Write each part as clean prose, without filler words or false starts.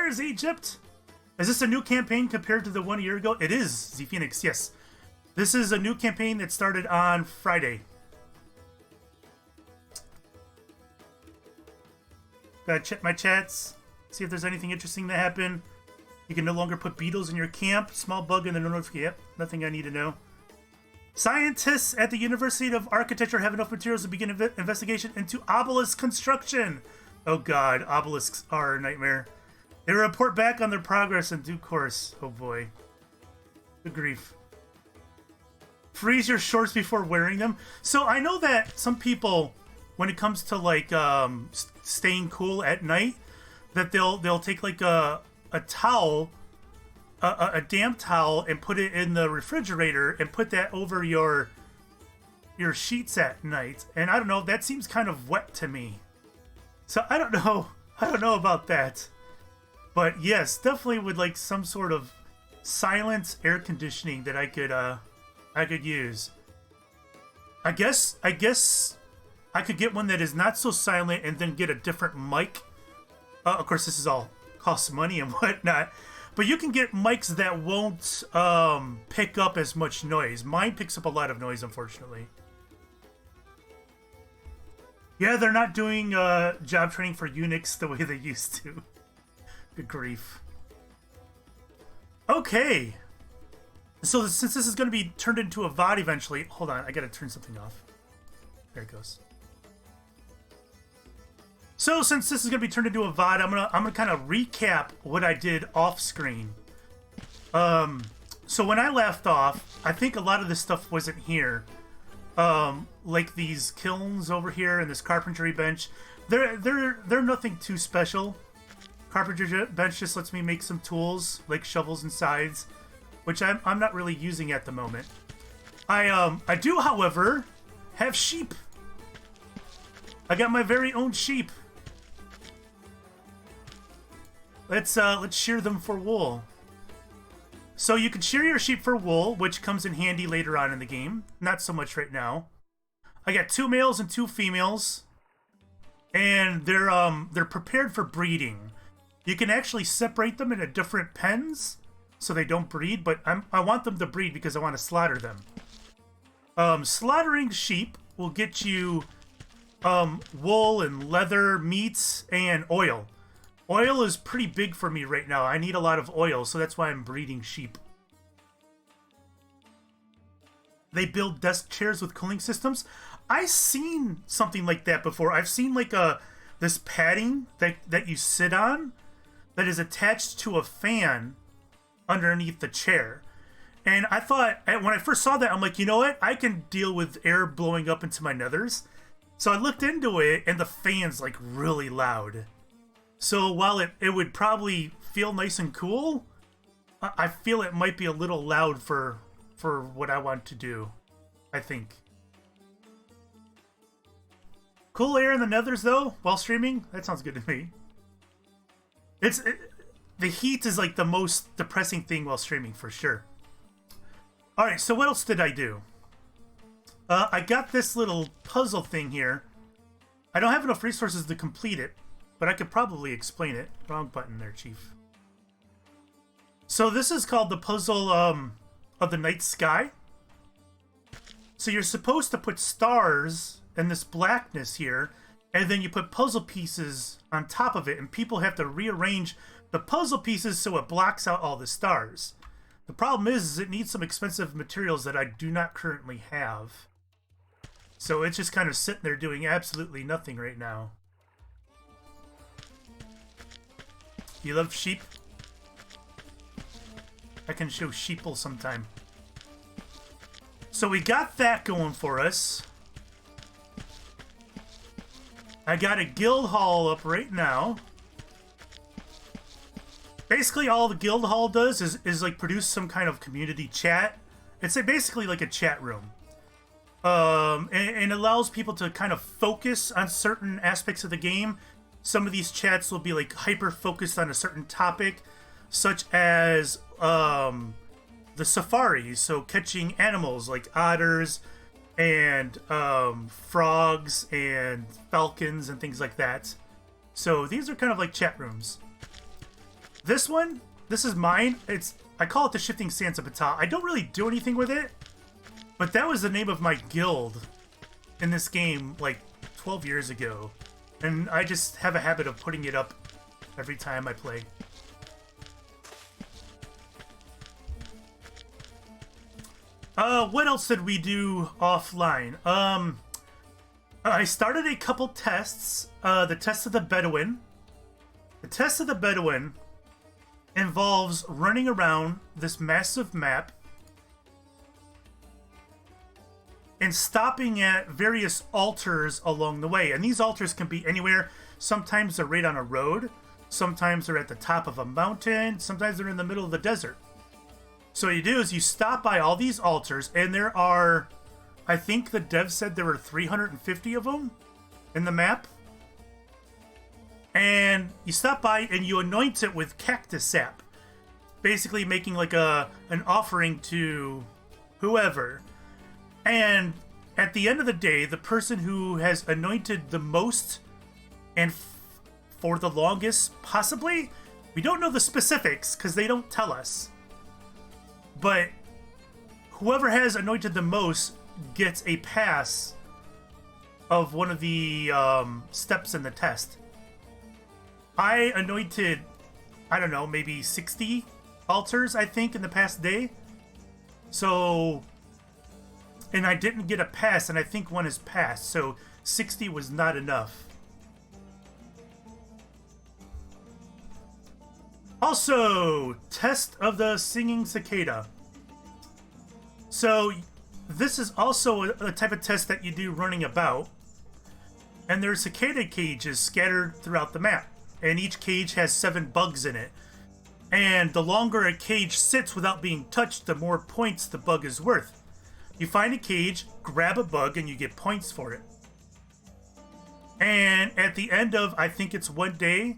There's Egypt. Is this a new campaign compared to the one a year ago? It is, zfree, yes. This is a new campaign that started on Friday. Gotta check my chats, see if there's anything interesting that happened. You can no longer put beetles in your camp. Small bug in the notification. Yep, nothing I need to know. Scientists at the University of Architecture have enough materials to begin investigation into obelisk construction. Oh god, obelisks are a nightmare. They report back on their progress in due course. Oh boy. Good grief. Freeze your shorts before wearing them. So I know that some people, when it comes to like staying cool at night, that they'll take like a towel, a damp towel, and put it in the refrigerator and put that over your sheets at night. And I don't know, that seems kind of wet to me. So I don't know about that. But yes, definitely would like some sort of silent air conditioning that I could use. I guess I could get one that is not so silent and then get a different mic. Of course, this is all costs money and whatnot. But you can get mics that won't pick up as much noise. Mine picks up a lot of noise, unfortunately. Yeah, they're not doing job training for Unix the way they used to. Good grief. Okay. So since this is going to be turned into a VOD eventually... Hold on, I got to turn something off. There it goes. So since this is going to be turned into a VOD, I'm gonna kind of recap what I did off screen. So when I left off, I think a lot of this stuff wasn't here. Like these kilns over here and this carpentry bench. They're nothing too special. Carpentry bench just lets me make some tools like shovels and scythes, which I'm not really using at the moment. I do, however, have sheep. I got my very own sheep. Let's shear them for wool. So you can shear your sheep for wool, which comes in handy later on in the game. Not so much right now. I got 2 males and 2 females, and they're prepared for breeding. You can actually separate them into different pens so they don't breed, but I want them to breed because I want to slaughter them. Slaughtering sheep will get you wool and leather, meats, and oil. Oil is pretty big for me right now. I need a lot of oil, so that's why I'm breeding sheep. They build desk chairs with cooling systems. I've seen something like that before. I've seen like this padding that you sit on that is attached to a fan underneath the chair. And I thought, when I first saw that, I'm like, you know what? I can deal with air blowing up into my nethers. So I looked into it, and the fan's like really loud. So while it would probably feel nice and cool, I feel it might be a little loud for what I want to do, I think. Cool air in the nethers, though, while streaming? That sounds good to me. The heat is like the most depressing thing while streaming, for sure. Alright, so what else did I do? I got this little puzzle thing here. I don't have enough resources to complete it, but I could probably explain it. Wrong button there, Chief. So this is called the puzzle of the night sky. So you're supposed to put stars in this blackness here, and then you put puzzle pieces on top of it, and people have to rearrange the puzzle pieces so it blocks out all the stars. The problem is it needs some expensive materials that I do not currently have. So it's just kind of sitting there doing absolutely nothing right now. You love sheep? I can show sheeple sometime. So we got that going for us. I got a guild hall up right now. Basically all the guild hall does is like produce some kind of community chat. It's basically like a chat room. And allows people to kind of focus on certain aspects of the game. Some of these chats will be like hyper focused on a certain topic, such as the safaris, so catching animals like otters and frogs and falcons and things like that. So these are kind of like chat rooms. This one, this is mine. I call it the Shifting Sands of Ptah. I don't really do anything with it, but that was the name of my guild in this game like 12 years ago. And I just have a habit of putting it up every time I play. What else did we do offline? I started a couple tests. The test of the Bedouin. The test of the Bedouin involves running around this massive map and stopping at various altars along the way. And these altars can be anywhere. Sometimes they're right on a road. Sometimes they're at the top of a mountain. Sometimes they're in the middle of the desert. So what you do is you stop by all these altars, and there are, I think the dev said there were 350 of them in the map. And you stop by and you anoint it with cactus sap, basically making like an offering to whoever. And at the end of the day, the person who has anointed the most and for the longest, possibly, we don't know the specifics because they don't tell us, but whoever has anointed the most gets a pass of one of the steps in the test. I anointed, I don't know, maybe 60 altars, I think, in the past day. So, and I didn't get a pass, and I think one is passed. So 60 was not enough. Also, test of the singing cicada. So this is also a type of test that you do running about. And there's cicada cages scattered throughout the map. And each cage has 7 bugs in it. And the longer a cage sits without being touched, the more points the bug is worth. You find a cage, grab a bug, and you get points for it. And at the end of, I think it's one day,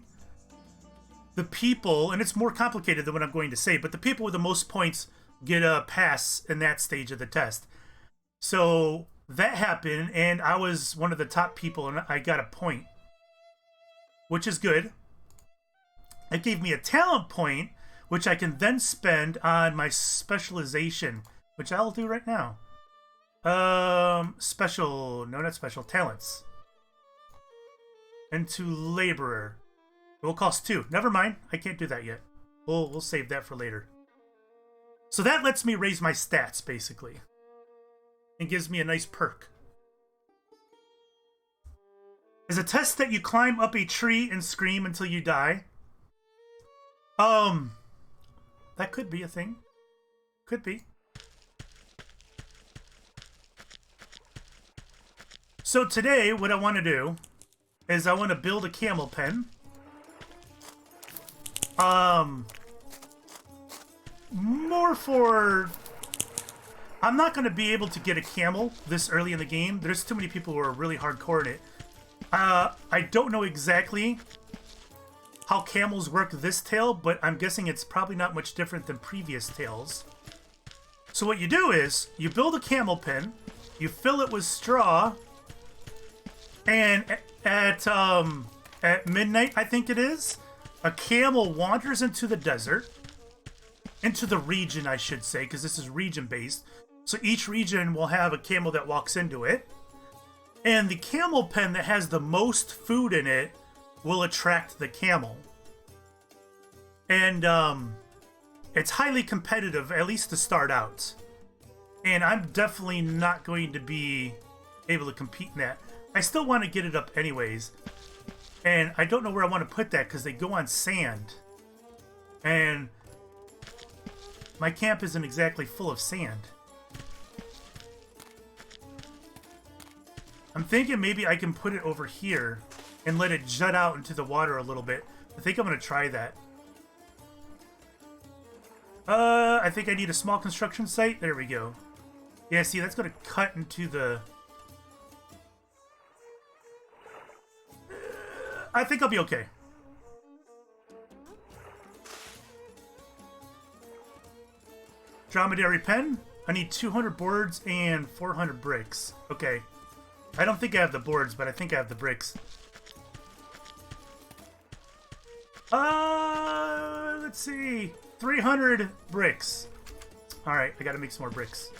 the people, and it's more complicated than what I'm going to say, but the people with the most points get a pass in that stage of the test. So that happened, and I was one of the top people, and I got a point, which is good. It gave me a talent point, which I can then spend on my specialization, which I'll do right now. Talents. Into laborer. It will cost 2. Never mind, I can't do that yet. We'll save that for later. So that lets me raise my stats, basically. And gives me a nice perk. Is a test that you climb up a tree and scream until you die. That could be a thing. Could be. So today, what I want to do is I want to build a camel pen. More for... I'm not going to be able to get a camel this early in the game. There's too many people who are really hardcore in it. I don't know exactly how camels work this tale, but I'm guessing it's probably not much different than previous tales. So what you do is, you build a camel pen, you fill it with straw, and at midnight, I think it is, a camel wanders into the desert, into the region, I should say, because this is region-based. So each region will have a camel that walks into it, and the camel pen that has the most food in it will attract the camel. And it's highly competitive, at least to start out. And I'm definitely not going to be able to compete in that. I still want to get it up anyways. And I don't know where I want to put that because they go on sand. And my camp isn't exactly full of sand. I'm thinking maybe I can put it over here and let it jut out into the water a little bit. I think I'm going to try that. I think I need a small construction site. There we go. Yeah, see, that's going to cut into the... I think I'll be okay. Dromedary pen. I need 200 boards and 400 bricks. Okay. I don't think I have the boards, but I think I have the bricks. let's see. 300 bricks. Alright, I gotta make some more bricks.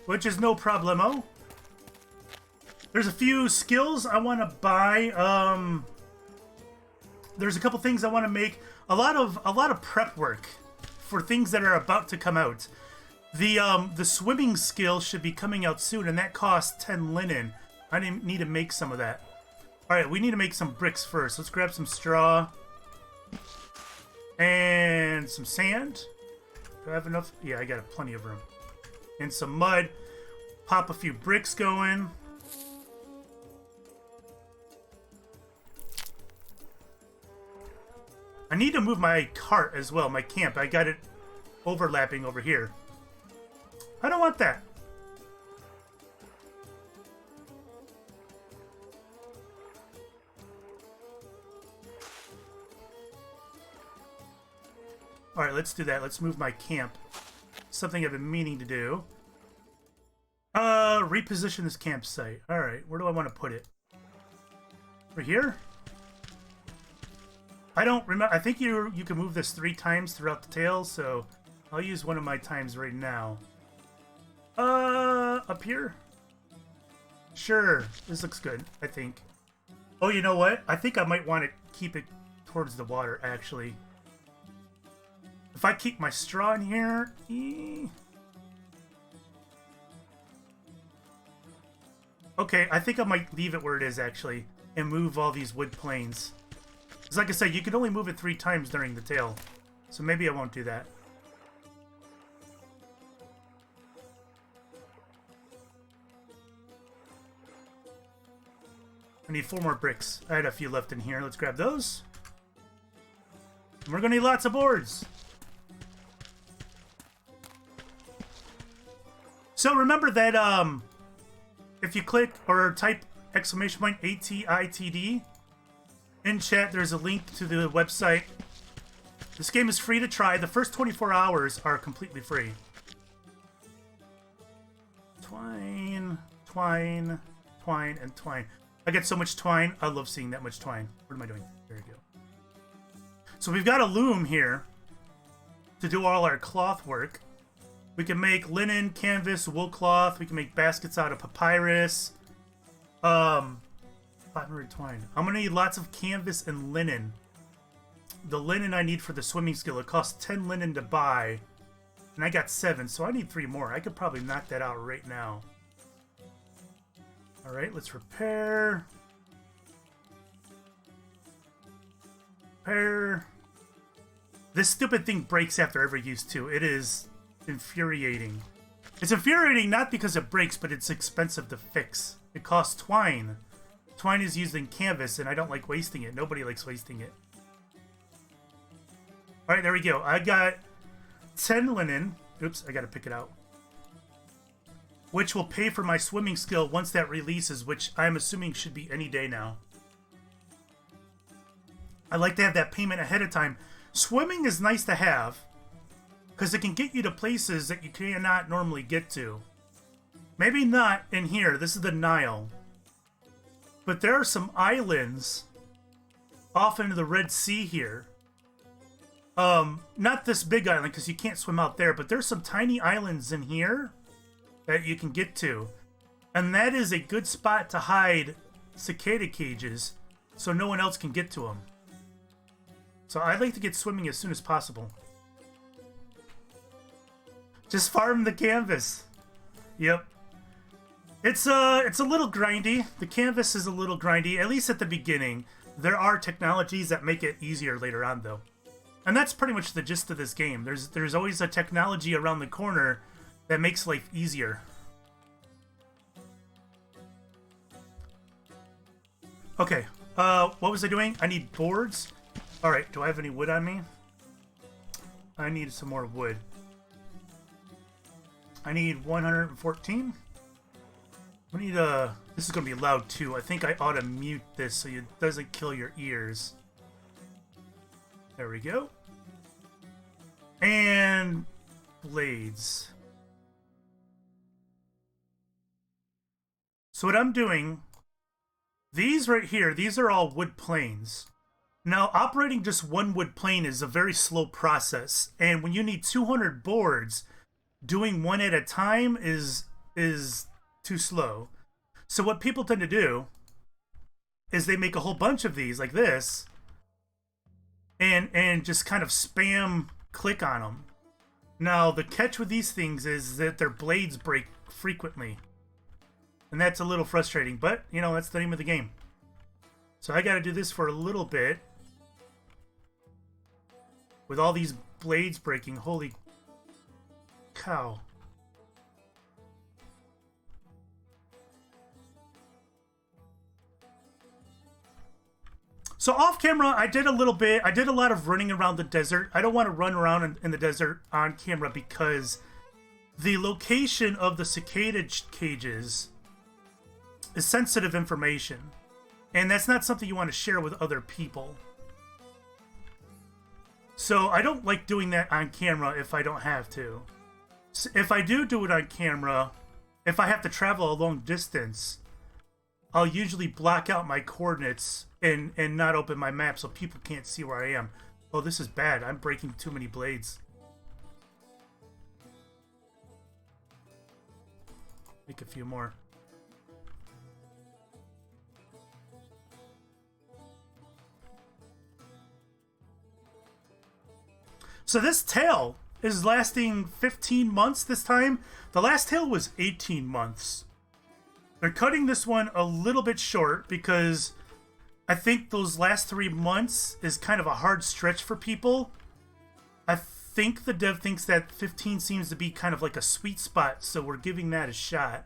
Which is no problemo. There's a few skills I want to buy. There's a couple things I want to make. A lot of prep work for things that are about to come out. The swimming skill should be coming out soon, and that costs 10 linen. I need to make some of that. All right, we need to make some bricks first. Let's grab some straw and some sand. Do I have enough? Yeah, I got plenty of room. And some mud. Pop a few bricks going. I need to move my cart as well, my camp. I got it overlapping over here. I don't want that. Alright, let's do that. Let's move my camp. Something I've been meaning to do. Reposition this campsite. Alright, where do I want to put it? Over here? I don't remember. I think you can move this 3 times throughout the tail, so I'll use one of my times right now. Up here? Sure. This looks good, I think. Oh, you know what? I think I might want to keep it towards the water, actually. If I keep my straw in here... Okay, I think I might leave it where it is, actually, and move all these wood planes. Because like I said, you can only move it 3 times during the tail. So maybe I won't do that. I need 4 more bricks. I had a few left in here. Let's grab those. And we're going to need lots of boards. So remember that if you click or type exclamation point ATITD in chat, there's a link to the website. This game is free to try. The first 24 hours are completely free. Twine, twine, twine, and twine. I get so much twine. I love seeing that much twine. What am I doing? There we go. So we've got a loom here to do all our cloth work. We can make linen, canvas, wool cloth. We can make baskets out of papyrus. 500 twine. I'm going to need lots of canvas and linen. The linen I need for the swimming skill. It costs 10 linen to buy. And I got 7, so I need 3 more. I could probably knock that out right now. Alright, let's repair. Repair. This stupid thing breaks after every use too. It is infuriating. It's infuriating not because it breaks, but it's expensive to fix. It costs twine. Twine is used in canvas, and I don't like wasting it. Nobody likes wasting it. Alright, there we go. I got 10 linen. Oops, I gotta pick it out. Which will pay for my swimming skill once that releases, which I'm assuming should be any day now. I like to have that payment ahead of time. Swimming is nice to have, because it can get you to places that you cannot normally get to. Maybe not in here. This is the Nile. But there are some islands off into the Red Sea here. Not this big island, because you can't swim out there, but there's some tiny islands in here that you can get to. And that is a good spot to hide cicada cages so no one else can get to them. So I'd like to get swimming as soon as possible. Just farm the canvas. Yep. It's a little grindy. The canvas is a little grindy, at least at the beginning. There are technologies that make it easier later on, though. And that's pretty much the gist of this game. There's always a technology around the corner that makes life easier. Okay, what was I doing? I need boards. Alright, do I have any wood on me? I need some more wood. I need 114. I need this is gonna be loud too. I think I ought to mute this so it doesn't kill your ears. There we go. And blades. So what I'm doing, these right here, these are all wood planes. Now, operating just one wood plane is a very slow process. And when you need 200 boards, doing one at a time is too slow. So what people tend to do is they make a whole bunch of these like this and just kind of spam click on them. Now, the catch with these things is that their blades break frequently. And that's a little frustrating, but, you know, that's the name of the game. So I got to do this for a little bit. With all these blades breaking, holy cow. So off camera, I did a little bit. I did a lot of running around the desert. I don't want to run around in the desert on camera because the location of the cicada cages is sensitive information. And that's not something you want to share with other people. So I don't like doing that on camera if I don't have to. So if I do it on camera, if I have to travel a long distance, I'll usually block out my coordinates and not open my map so people can't see where I am. Oh, this is bad. I'm breaking too many blades. Make a few more. So this tail is lasting 15 months this time. The last tail was 18 months. They're cutting this one a little bit short because I think those last 3 months is kind of a hard stretch for people. I think the dev thinks that 15 seems to be kind of like a sweet spot, so we're giving that a shot.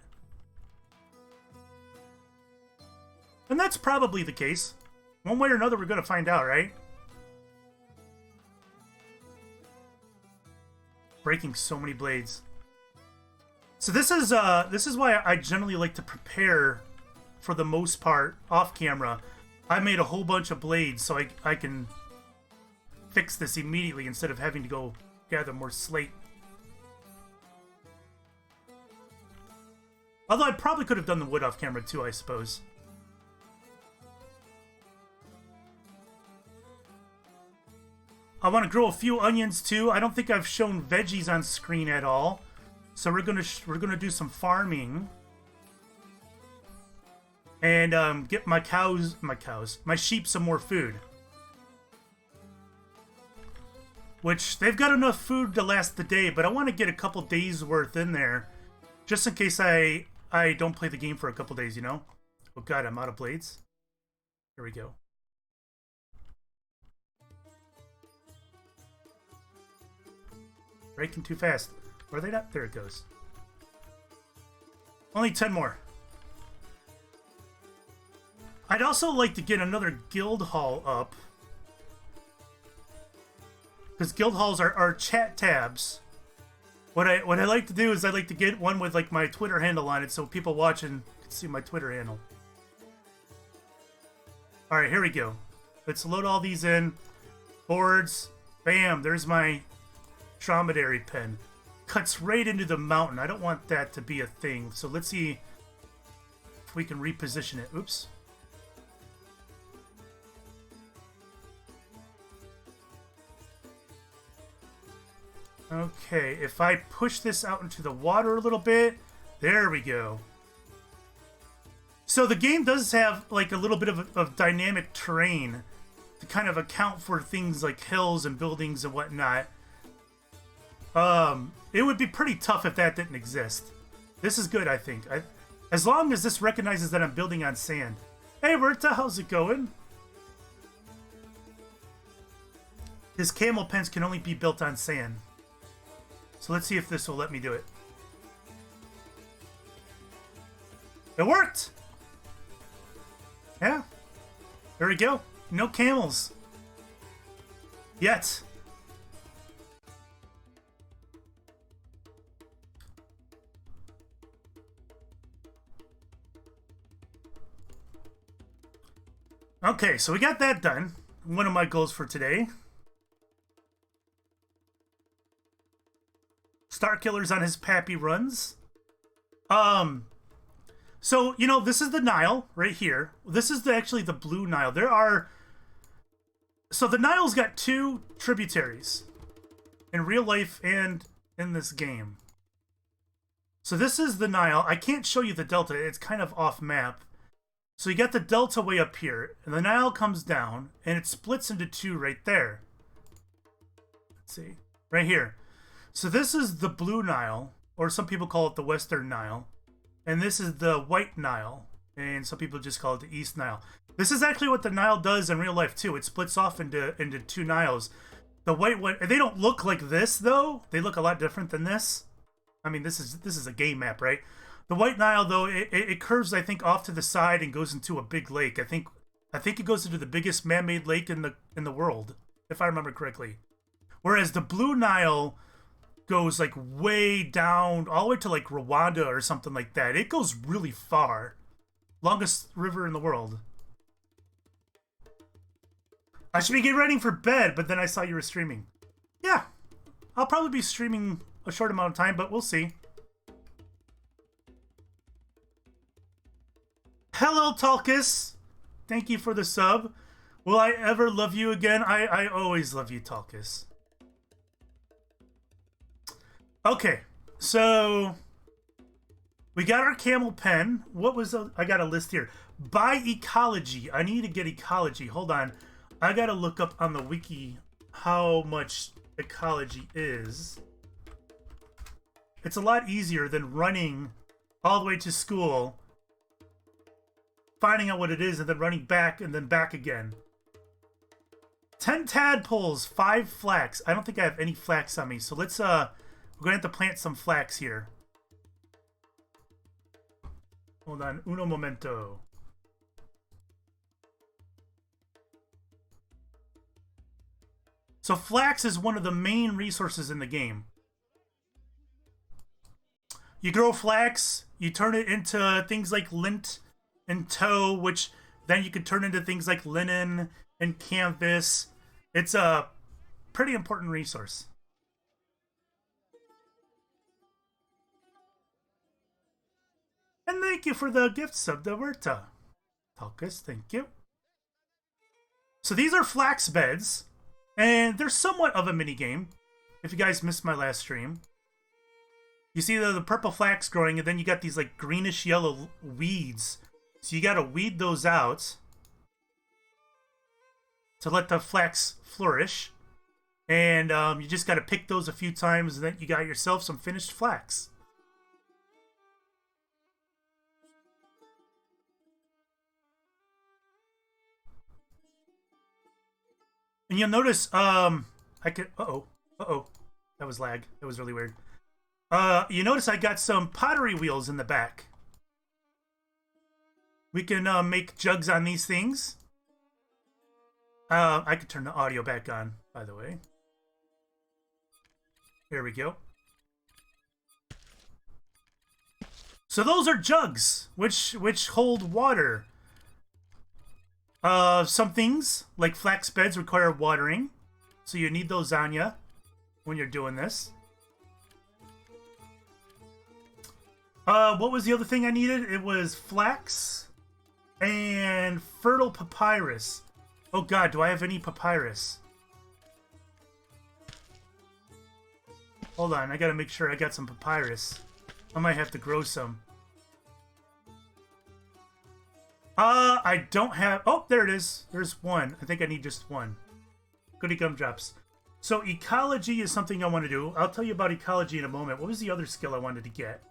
And that's probably the case. One way or another, we're going to find out, right? Breaking so many blades. So this is why I generally like to prepare for the most part off camera. I made a whole bunch of blades so I can fix this immediately instead of having to go gather more slate. Although I probably could have done the wood off camera too, I suppose. I want to grow a few onions too. I don't think I've shown veggies on screen at all. So we're gonna do some farming. And get my sheep some more food. Which, they've got enough food to last the day, but I want to get a couple days worth in there. Just in case I don't play the game for a couple days, you know? Oh god, I'm out of blades. Here we go. Breaking too fast. Where are they at? There it goes. Only 10 more. I'd also like to get another guild hall up. Because guild halls are chat tabs. What I like to do is I like to get one with like my Twitter handle on it so people watching can see my Twitter handle. Alright, here we go. Let's load all these in. Boards. Bam, there's my Dromedary pen. Cuts right into the mountain. I don't want that to be a thing. So let's see if we can reposition it. Oops. Okay, if I push this out into the water a little bit, there we go. So the game does have like a little bit of dynamic terrain to kind of account for things like hills and buildings and whatnot. It would be pretty tough if that didn't exist. This is good, I think. As long as this recognizes that I'm building on sand. Hey, Berta, how's it going? His camel pens can only be built on sand. So let's see if this will let me do it. It worked! Yeah. There we go. No camels. Yet. Okay, so we got that done. One of my goals for today. Star Killer's on his pappy runs. So, you know, this is the Nile right here. This is actually the Blue Nile. So the Nile's got 2 tributaries in real life and in this game. So this is the Nile. I can't show you the delta. It's kind of off map. So you got the delta way up here, and the Nile comes down, and it splits into 2 right there. Let's see. Right here. So this is the Blue Nile, or some people call it the Western Nile. And this is the White Nile, and some people just call it the East Nile. This is actually what the Nile does in real life, too. It splits off into 2 Niles. The white one, they don't look like this, though. They look a lot different than this. I mean, this is a game map, right? The White Nile, though, it curves, I think, off to the side and goes into a big lake. I think it goes into the biggest man-made lake in the world, if I remember correctly. Whereas the Blue Nile goes like way down, all the way to like Rwanda or something like that. It goes really far. Longest river in the world. I should be getting ready for bed, but then I saw you were streaming. Yeah, I'll probably be streaming a short amount of time, but we'll see. Hello, Talkus. Thank you for the sub. Will I ever love you again? I always love you, Talkus. Okay, so we got our camel pen. What was I got a list here. Buy Ecology. I need to get Ecology. Hold on. I gotta look up on the wiki how much Ecology is. It's a lot easier than running all the way to school, finding out what it is, and then running back and then back again. 10 tadpoles, 5 flax. I don't think I have any flax on me, so let's we're gonna have to plant some flax here. Hold on, uno momento. So flax is one of the main resources in the game. You grow flax, you turn it into things like lint and tow, which then you can turn into things like linen and canvas. It's a pretty important resource. And thank you for the gift sub, Daverta. Talkus, thank you. So these are flax beds, and they're somewhat of a mini game. If you guys missed my last stream, you see the purple flax growing, and then you got these like greenish yellow weeds. So you got to weed those out to let the flax flourish. And you just got to pick those a few times, and then you got yourself some finished flax. And you'll notice, that was lag. That was really weird. You notice I got some pottery wheels in the back. We can make jugs on these things. I could turn the audio back on, by the way. There we go. So those are jugs, which hold water. Some things, like flax beds, require watering. So you need those on you when you're doing this. What was the other thing I needed? It was flax and fertile papyrus. Oh god, do I have any papyrus? Hold on, I gotta make sure I got some papyrus. I might have to grow some. I don't have... Oh, there it is. There's one. I think I need just one. Goody gumdrops. So ecology is something I want to do. I'll tell you about ecology in a moment. What was the other skill I wanted to get?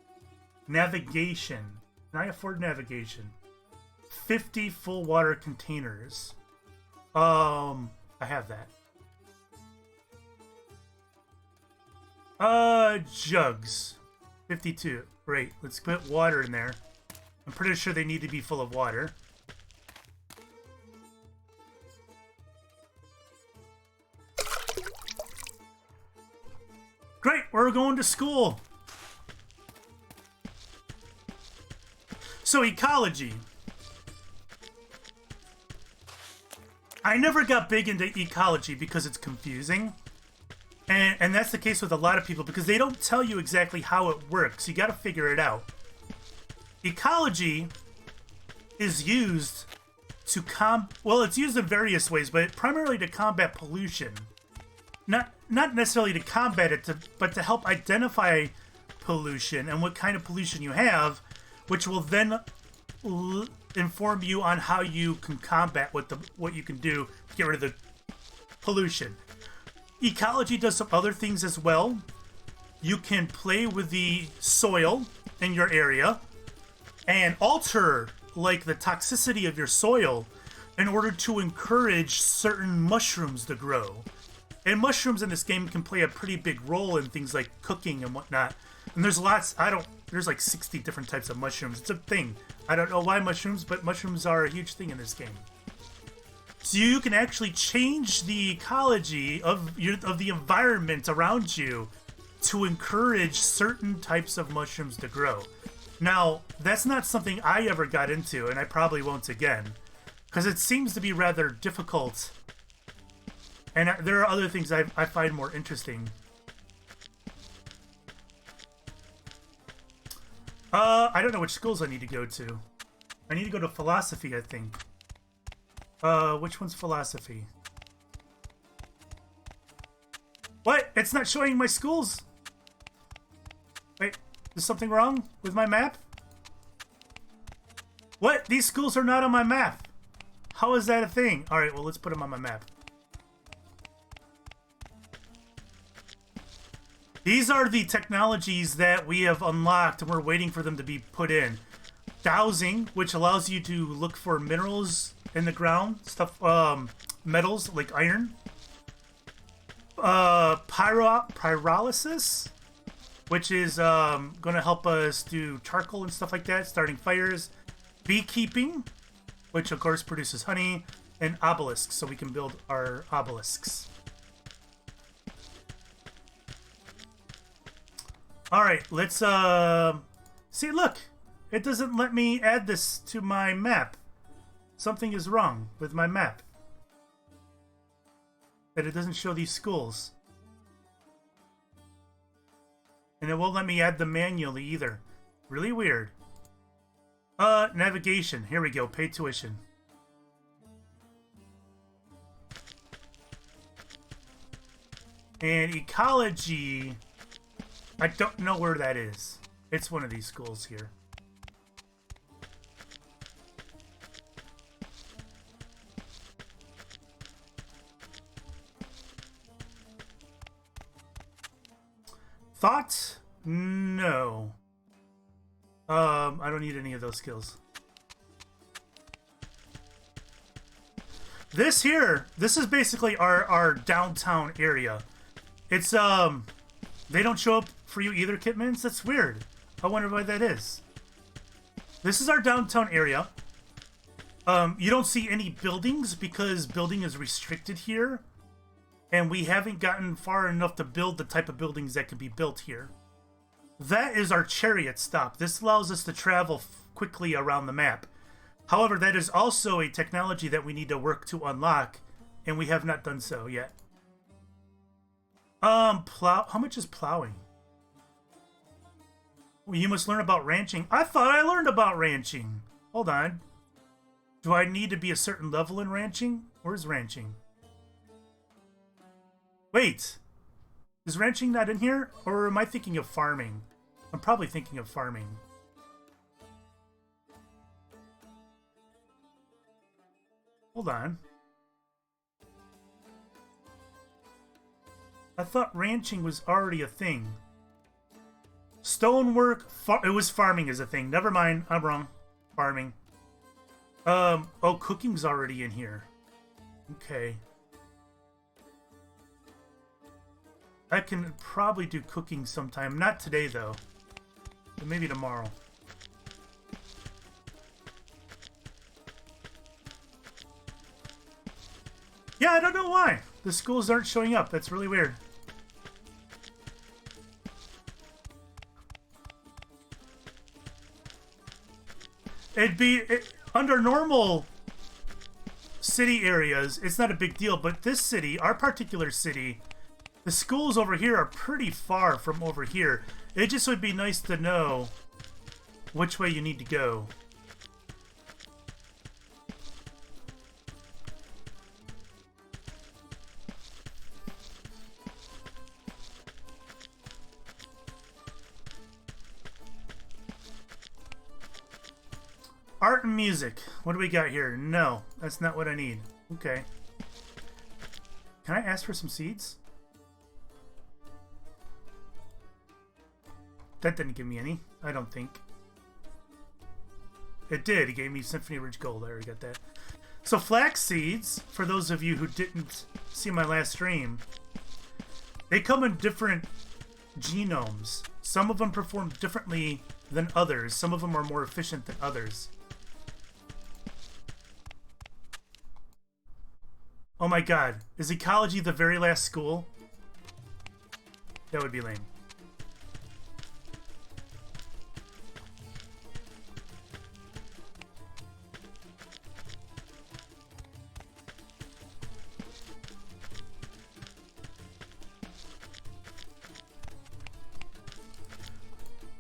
Navigation. Can I afford navigation? 50 full water containers. I have that. Jugs. 52. Great. Let's put water in there. I'm pretty sure they need to be full of water. Great, we're going to school. So ecology. I never got big into ecology because it's confusing. And that's the case with a lot of people because they don't tell you exactly how it works. You got to figure it out. Ecology is used to well, it's used in various ways, but primarily to combat pollution. Not necessarily to combat it, but to help identify pollution and what kind of pollution you have, which will then inform you on how you can combat what you can do to get rid of the pollution. Ecology does some other things as well. You can play with the soil in your area and alter like the toxicity of your soil in order to encourage certain mushrooms to grow. And mushrooms in this game can play a pretty big role in things like cooking and whatnot. And there's lots, there's like 60 different types of mushrooms. It's a thing. I don't know why mushrooms, but mushrooms are a huge thing in this game. So you can actually change the ecology of the environment around you to encourage certain types of mushrooms to grow. Now, that's not something I ever got into, and I probably won't again, because it seems to be rather difficult. And there are other things I find more interesting. I don't know which schools I need to go to. I need to go to philosophy, I think. Which one's philosophy? What? It's not showing my schools? Wait, is something wrong with my map? What? These schools are not on my map. How is that a thing? Alright, well, let's put them on my map. These are the technologies that we have unlocked and we're waiting for them to be put in. Dowsing, which allows you to look for minerals in the ground, stuff, metals like iron. Pyrolysis, which is going to help us do charcoal and stuff like that, starting fires. Beekeeping, which of course produces honey, and obelisks, so we can build our obelisks. All right, let's see. Look, it doesn't let me add this to my map. Something is wrong with my map. That it doesn't show these schools. And it won't let me add them manually either. Really weird. Navigation. Here we go. Pay tuition. And ecology. I don't know where that is. It's one of these schools here. Thoughts? No. I don't need any of those skills. This here, this is basically our downtown area. It's, they don't show up for you either, Kitmans? That's weird. I wonder why that is. This is our downtown area. You don't see any buildings because building is restricted here. And we haven't gotten far enough to build the type of buildings that can be built here. That is our chariot stop. This allows us to travel quickly around the map. However, that is also a technology that we need to work to unlock, and we have not done so yet. How much is plowing? Well, you must learn about ranching. I thought I learned about ranching. Hold on. Do I need to be a certain level in ranching? Where's ranching? Wait. Is ranching not in here? Or am I thinking of farming? I'm probably thinking of farming. Hold on. I thought ranching was already a thing. Stonework, it was farming is a thing. Never mind, I'm wrong. Farming. Oh, cooking's already in here. Okay. I can probably do cooking sometime. Not today, though. But maybe tomorrow. Yeah, I don't know why. The schools aren't showing up. That's really weird. Under normal city areas, it's not a big deal. But this city, our particular city, The schools over here are pretty far from over here. It just would be nice to know which way you need to go. Art and music. What do we got here? No, that's not what I need. Okay. Can I ask for some seeds? That didn't give me any, I don't think. It did. It gave me Symphony Ridge Gold. I already got that. So flax seeds, for those of you who didn't see my last stream, they come in different genomes. Some of them perform differently than others. Some of them are more efficient than others. Oh my god. Is Ecology the very last school? That would be lame.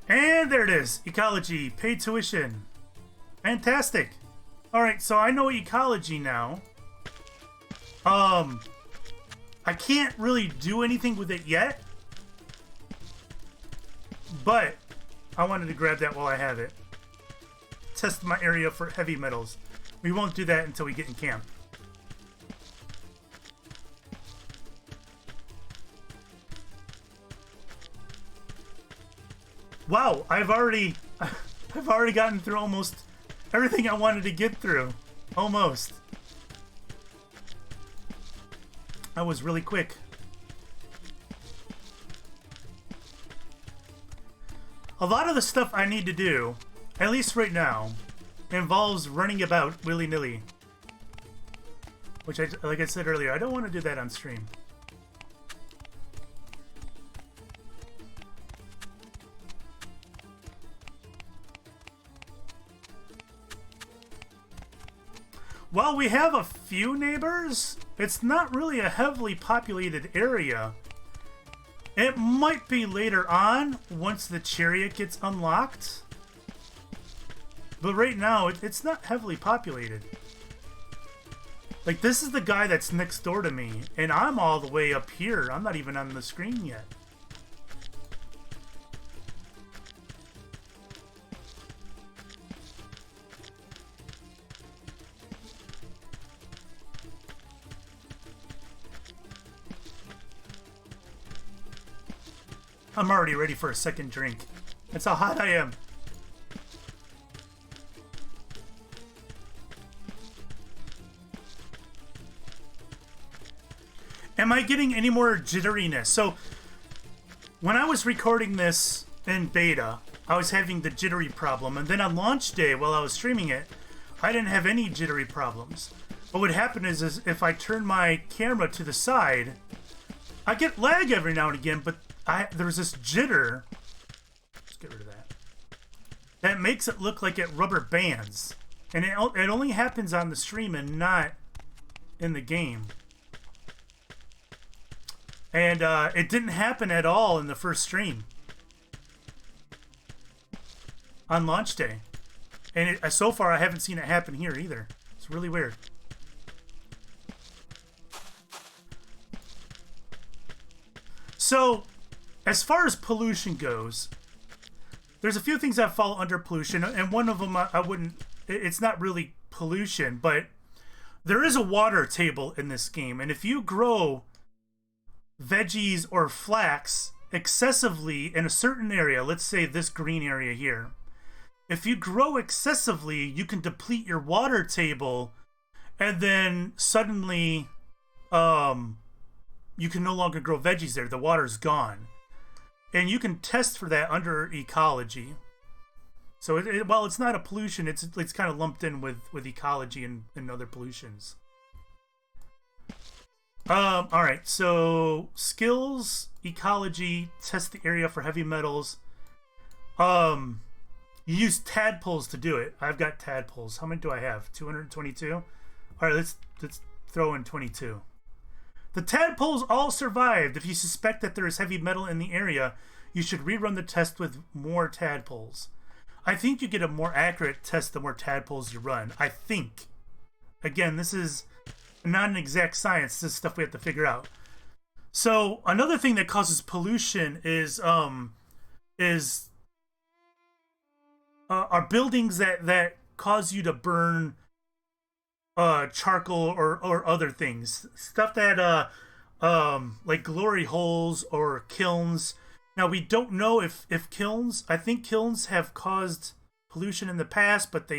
And there it is. Ecology. Paid tuition. Fantastic. Alright, so I know Ecology now. I can't really do anything with it yet. But I wanted to grab that while I have it. Test my area for heavy metals. We won't do that until we get in camp. Wow, I've already gotten through almost everything I wanted to get through. Almost. That was really quick. A lot of the stuff I need to do, at least right now, involves running about willy-nilly. Which, like I said earlier, I don't want to do that on stream. While we have a few neighbors, it's not really a heavily populated area. It might be later on, once the chariot gets unlocked. But right now, it's not heavily populated. Like, this is the guy that's next door to me, and I'm all the way up here. I'm not even on the screen yet. I'm already ready for a second drink. That's how hot I am. Am I getting any more jitteriness? So, when I was recording this in beta, I was having the jittery problem. And then on launch day, while I was streaming it, I didn't have any jittery problems. But what happened is if I turn my camera to the side, I get lag every now and again, but there's this jitter. Let's get rid of that. That makes it look like it rubber bands. And it only happens on the stream and not in the game. And it didn't happen at all in the first stream. On launch day. And so far I haven't seen it happen here either. It's really weird. So, as far as pollution goes, there's a few things that fall under pollution, and one of them I wouldn't, it's not really pollution, but there is a water table in this game, and if you grow veggies or flax excessively in a certain area, let's say this green area here, if you grow excessively, you can deplete your water table, and then suddenly you can no longer grow veggies there. The water's gone. And you can test for that under Ecology. So while it's not a pollution, it's kind of lumped in with Ecology and other pollutions. All right, so skills, Ecology, test the area for heavy metals. You use tadpoles to do it. I've got tadpoles. How many do I have? 222. All right, let's throw in 22. The tadpoles all survived. If you suspect that there is heavy metal in the area, you should rerun the test with more tadpoles. I think you get a more accurate test the more tadpoles you run. I think. Again, this is not an exact science. This is stuff we have to figure out. So another thing that causes pollution is are buildings that cause you to burn charcoal or other things. Stuff that like glory holes or kilns. Now we don't know if kilns, I think kilns have caused pollution in the past, but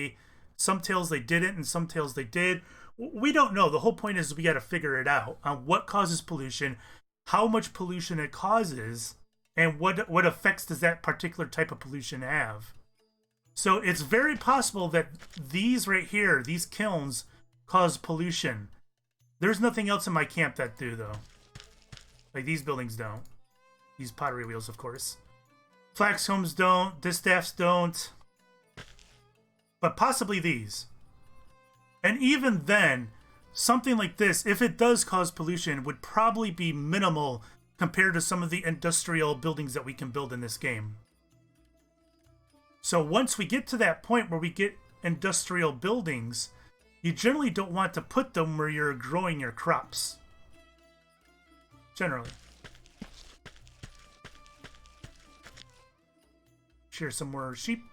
some tales they didn't and some tales they did. We don't know. The whole point is we got to figure it out on what causes pollution, how much pollution it causes, and what effects does that particular type of pollution have. So it's very possible that these right here, these kilns, cause pollution. There's nothing else in my camp that do, though. Like, these buildings don't. These pottery wheels, of course. Flax combs don't. Distaffs don't. But possibly these. And even then, something like this, if it does cause pollution, would probably be minimal compared to some of the industrial buildings that we can build in this game. So once we get to that point where we get industrial buildings, you generally don't want to put them where you're growing your crops. Generally. Share some more sheep.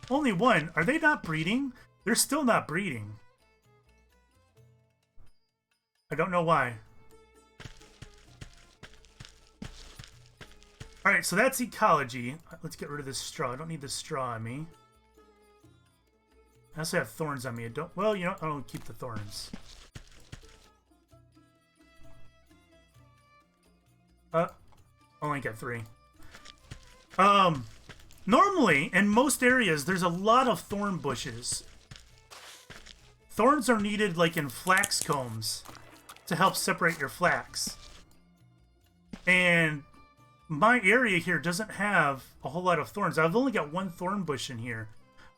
Only one. Are they not breeding? They're still not breeding. I don't know why. Alright, so that's ecology. Let's get rid of this straw. I don't need this straw on me. I also have thorns on me. I don't... Well, you know, I don't keep the thorns. Only got 3. Normally, in most areas, there's a lot of thorn bushes. Thorns are needed, like in flax combs, to help separate your flax. And my area here doesn't have a whole lot of thorns. I've only got 1 thorn bush in here.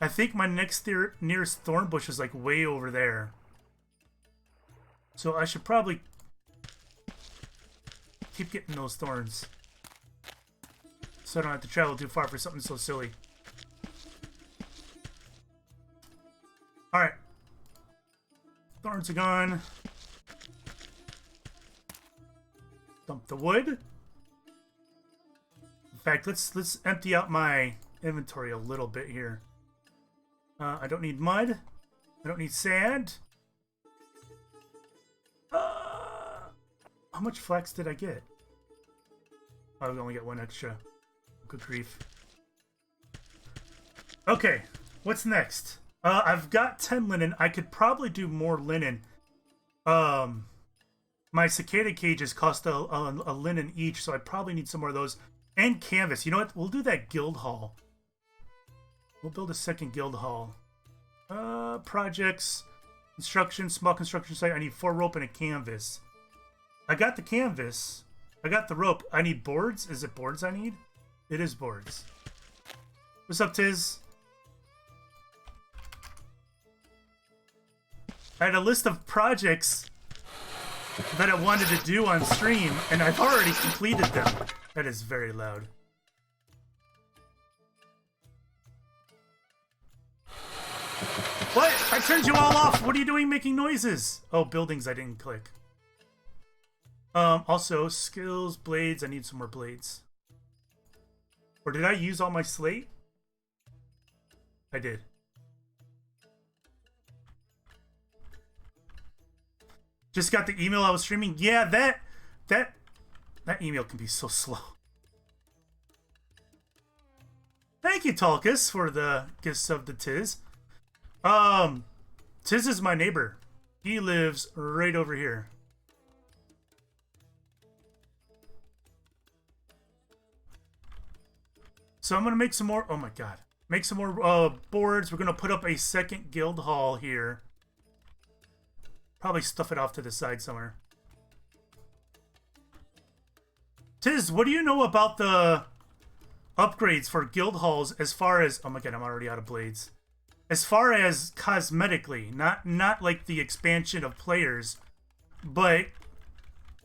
I think my next nearest thorn bush is like way over there. So I should probably keep getting those thorns, so I don't have to travel too far for something so silly. Alright. Thorns are gone. Dump the wood. In fact, let's empty out my inventory a little bit here. I don't need mud. I don't need sand. How much flax did I get? Oh, I only got 1 extra. Good grief. Okay, what's next? I've got 10 linen. I could probably do more linen. My cicada cages cost a linen each, so I probably need some more of those. And canvas. You know what? We'll do that guild hall. We'll build a second guild hall. Projects. Construction. Small construction site. I need 4 rope and a canvas. I got the canvas. I got the rope. I need boards. Is it boards I need? It is boards. What's up, Tiz? I had a list of projects that I wanted to do on stream, and I've already completed them. That is very loud. What? I turned you all off. What are you doing making noises? Oh, buildings I didn't click. Also, skills, blades. I need some more blades. Or did I use all my slate? I did. Just got the email I was streaming. Yeah, that email can be so slow. Thank you, Talkus, for the gifts of the Tiz. Tiz is my neighbor. He lives right over here. So I'm going to make some more... Oh my god. Make some more boards. We're going to put up a second guild hall here. Probably stuff it off to the side somewhere. Tiz, what do you know about the upgrades for guild halls as far as... Oh my god, I'm already out of blades. As far as cosmetically. Not like the expansion of players. But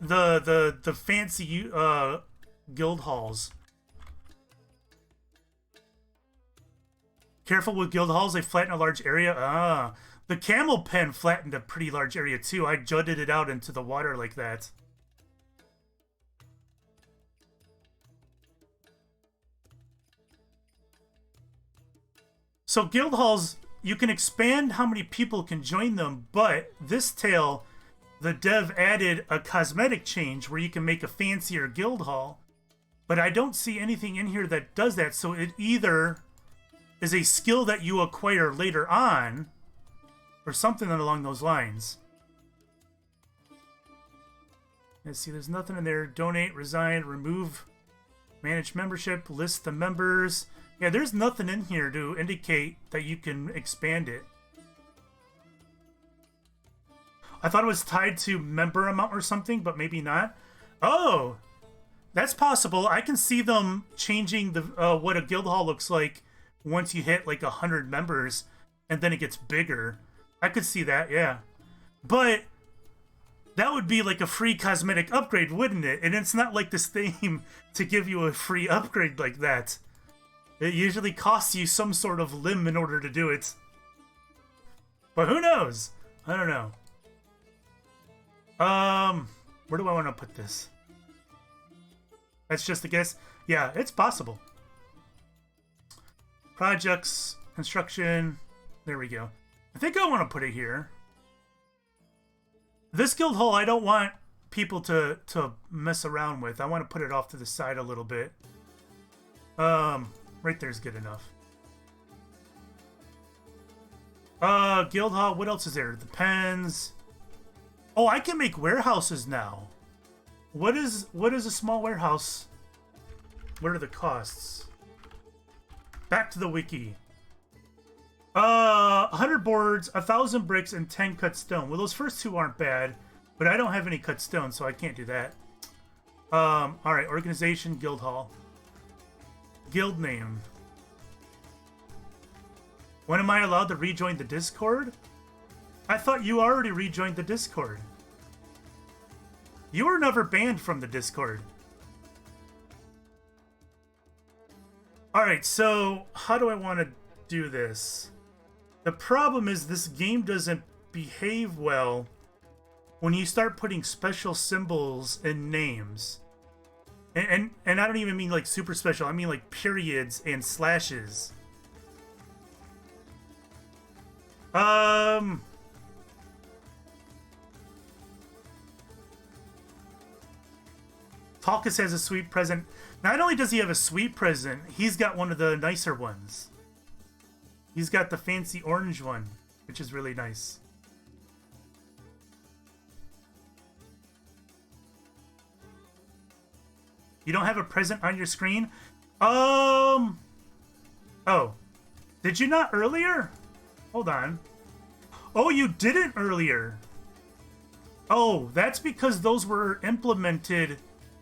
the fancy guild halls. Careful with guild halls, they flatten a large area. Ah, the camel pen flattened a pretty large area too. I jutted it out into the water like that. So guild halls, you can expand how many people can join them, but this tale, the dev added a cosmetic change where you can make a fancier guild hall, but I don't see anything in here that does that, so it either is a skill that you acquire later on, or something along those lines. Let's see, there's nothing in there. Donate, resign, remove, manage membership, list the members. Yeah, there's nothing in here to indicate that you can expand it. I thought it was tied to member amount or something, but maybe not. Oh, that's possible. I can see them changing the what a guild hall looks like once you hit like 100 members, and then it gets bigger. I could see that, yeah. But that would be like a free cosmetic upgrade, wouldn't it? And it's not like this theme to give you a free upgrade like that. It usually costs you some sort of limb in order to do it. But who knows? I don't know. Where do I want to put this? That's just a guess. Yeah, it's possible. Projects, construction. There we go. I think I want to put it here. This guild hall, I don't want people to mess around with. I want to put it off to the side a little bit. Right there's good enough. Guild hall, what else is there? The pens. Oh, I can make warehouses now. What is a small warehouse? What are the costs? Back to the wiki. 100 boards, 1,000 bricks, and 10 cut stone. Well, those first two aren't bad, but I don't have any cut stone, so I can't do that. Alright, organization, guild hall. Guild name. When am I allowed to rejoin the Discord? I thought you already rejoined the Discord. You were never banned from the Discord. Alright, so how do I want to do this? The problem is this game doesn't behave well when you start putting special symbols in names. And I don't even mean like super special, I mean like periods and slashes. Talkus has a sweet present. Not only does he have a sweet present, he's got one of the nicer ones. He's got the fancy orange one, which is really nice. You don't have a present on your screen? Oh. Did you not earlier? Hold on. Oh, you didn't earlier. Oh, that's because those were implemented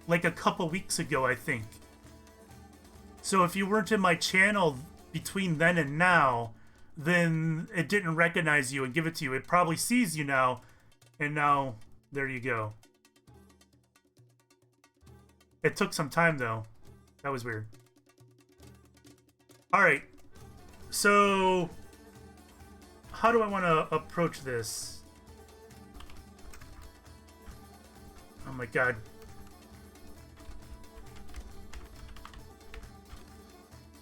like a couple weeks ago, I think. So if you weren't in my channel between then and now, then it didn't recognize you and give it to you. It probably sees you now, and now there you go. It took some time, though. That was weird. Alright. So, how do I want to approach this? Oh my god.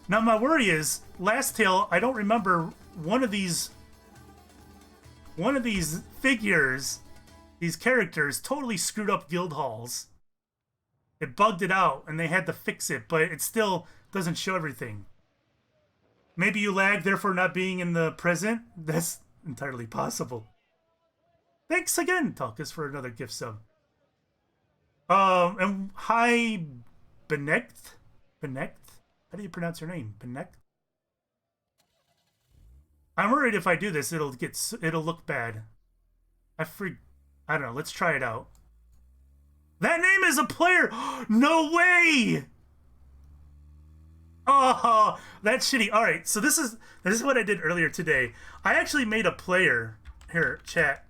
Now my worry is, last tale, I don't remember one of these figures, these characters, totally screwed up guild halls. It bugged it out, and they had to fix it, but it still doesn't show everything. Maybe you lag, therefore not being in the present? That's entirely possible. Thanks again, Talkus, for another gift sub. And hi, Benect? Benect? How do you pronounce your name? Benect? I'm worried if I do this, it'll look bad. I don't know, let's try it out. That name is a player! No way! Oh, that's shitty. Alright, so this is what I did earlier today. I actually made a player. Here, chat.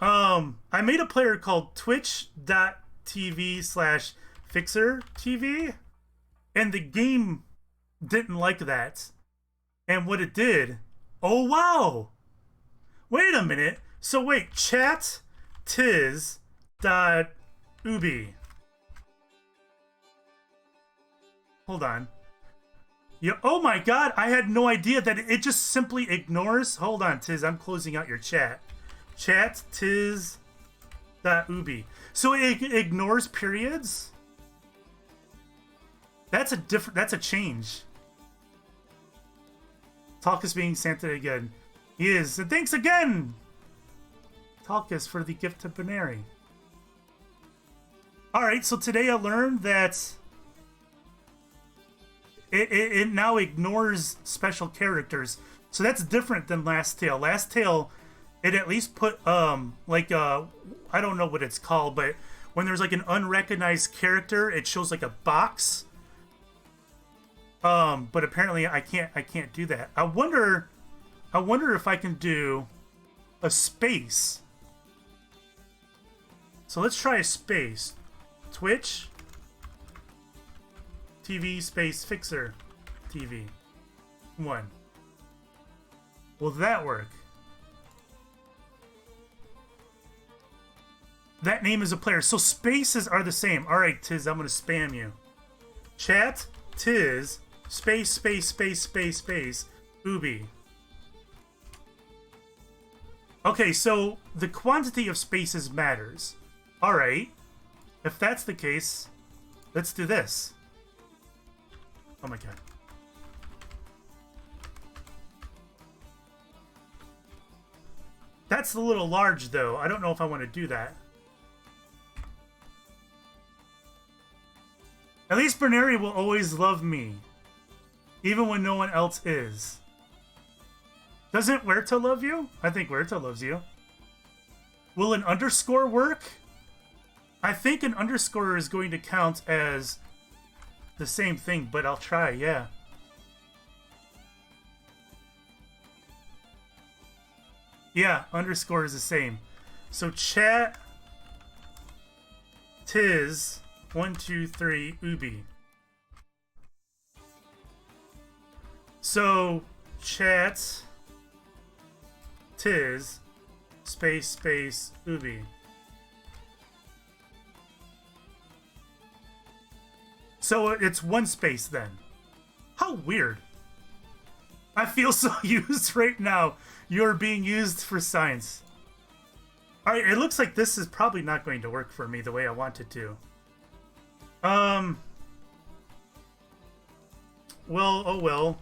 I made a player called twitch.tv/fixertv, and the game didn't like that. And what it did, oh wow! Wait a minute. So wait, chat tiz.ubi. Hold on. Yeah, oh my god, I had no idea that it just simply ignores. Hold on, Tiz, I'm closing out your chat. Chat tiz.ubi. So it ignores periods? That's a change. Talkus being Santa again. He is. And thanks again, Talkus, for the gift to Binary. Alright, so today I learned that it now ignores special characters. So that's different than Last Tale. Last Tale, it at least put, I don't know what it's called, but when there's like an unrecognized character, it shows like a box. But apparently I can't do that. I wonder if I can do a space. So let's try a space. Twitch TV space fixer TV 1. Will that work? That name is a player. So spaces are the same. Alright, Tiz, I'm gonna spam you. Chat Tiz space Ubi. Okay, so the quantity of spaces matters. Alright. If that's the case, let's do this. Oh my god. That's a little large, though. I don't know if I want to do that. At least Binary will always love me. Even when no one else is. Doesn't Huerta love you? I think Huerta loves you. Will an underscore work? I think an underscore is going to count as the same thing, but I'll try, yeah. Yeah, underscore is the same. So chat Tiz 123 Ubi. So chat Tiz space Ubi. So it's one space then. How weird. I feel so used right now. You're being used for science. Alright, it looks like this is probably not going to work for me the way I want it to. Well, oh well.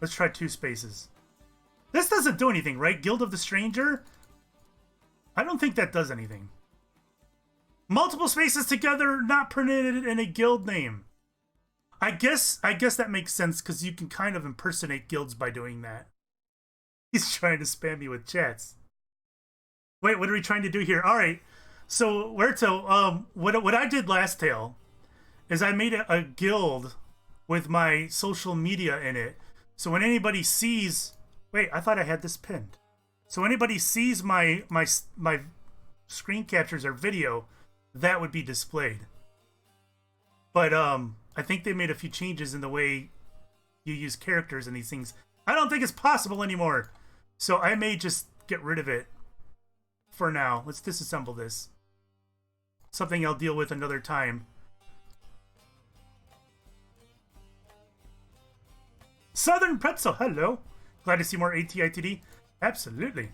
Let's try 2 spaces. This doesn't do anything, right? Guild of the Stranger? I don't think that does anything. Multiple spaces together, not permitted in a guild name. I guess that makes sense because you can kind of impersonate guilds by doing that. He's trying to spam me with chats. Wait, what are we trying to do here? All right. So, Huerto, what I did last tale is I made a guild with my social media in it. So when anybody sees... Wait, I thought I had this pinned. So anybody sees my screen captures or video, that would be displayed. But I think they made a few changes in the way you use characters and these things. I don't think it's possible anymore. So I may just get rid of it for now. Let's disassemble this. Something I'll deal with another time. Southern Pretzel, hello. Glad to see more ATITD. Absolutely.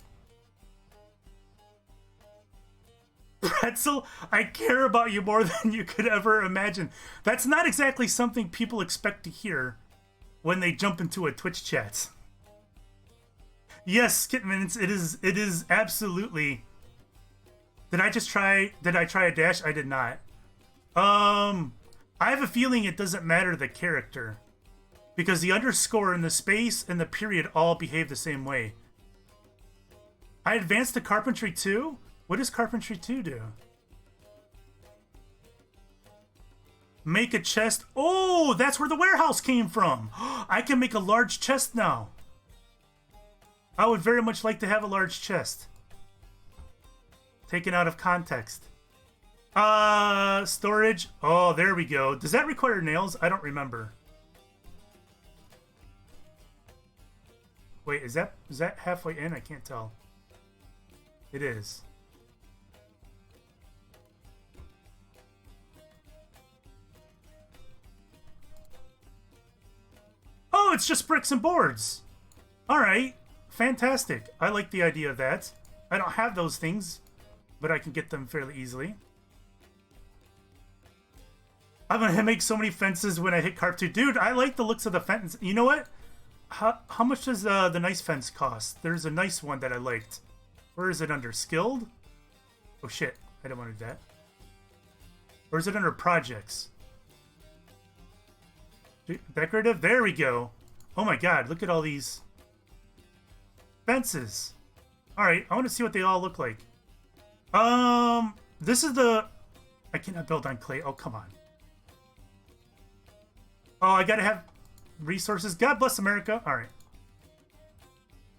Pretzel, I care about you more than you could ever imagine. That's not exactly something people expect to hear when they jump into a Twitch chat. Yes, Kitman, it is absolutely. Did I try a dash? I did not. I have a feeling it doesn't matter the character. Because the underscore and the space and the period all behave the same way. I advanced to Carpentry 2? What does Carpentry 2 do? Make a chest. Oh, that's where the warehouse came from. I can make a large chest now. I would very much like to have a large chest. Taken out of context. Storage. Oh, there we go. Does that require nails? I don't remember. Wait, is that halfway in? I can't tell. It is. Oh, it's just bricks and boards. All right. Fantastic. I like the idea of that. I don't have those things, but I can get them fairly easily. I'm going to make so many fences when I hit Carp 2. Dude, I like the looks of the fence. You know what? How much does the nice fence cost? There's a nice one that I liked. Where is it under? Skilled? Oh, shit. I don't want to do that. Or is it under projects? Decorative? There we go. Oh my god, look at all these fences. Alright, I want to see what they all look like. This is the... I cannot build on clay. Oh, come on. Oh, I gotta have resources. God bless America. Alright.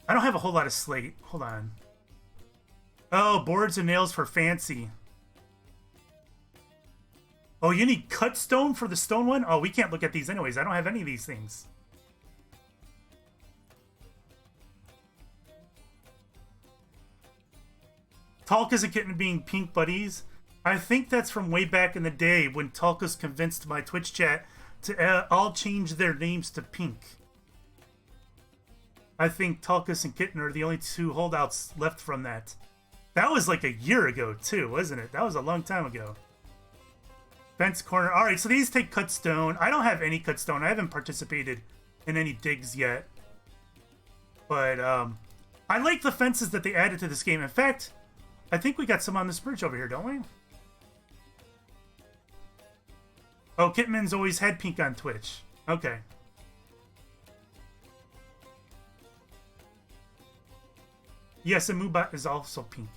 I don't have a whole lot of slate. Hold on. Oh, boards and nails for fancy. Oh, you need cut stone for the stone one? Oh, we can't look at these anyways. I don't have any of these things. Talk isn't getting being pink buddies. I think that's from way back in the day when Talkus convinced my Twitch chat to all change their names to pink. I think Talkus and Kitten are the only two holdouts left from that. That was like a year ago too, wasn't it? That was a long time ago. Fence corner. Alright, so these take cut stone. I don't have any cut stone. I haven't participated in any digs yet. But, I like the fences that they added to this game. In fact, I think we got some on this bridge over here, don't we? Oh, Kitman's always had pink on Twitch. Okay. Yes, and Mubot is also pink.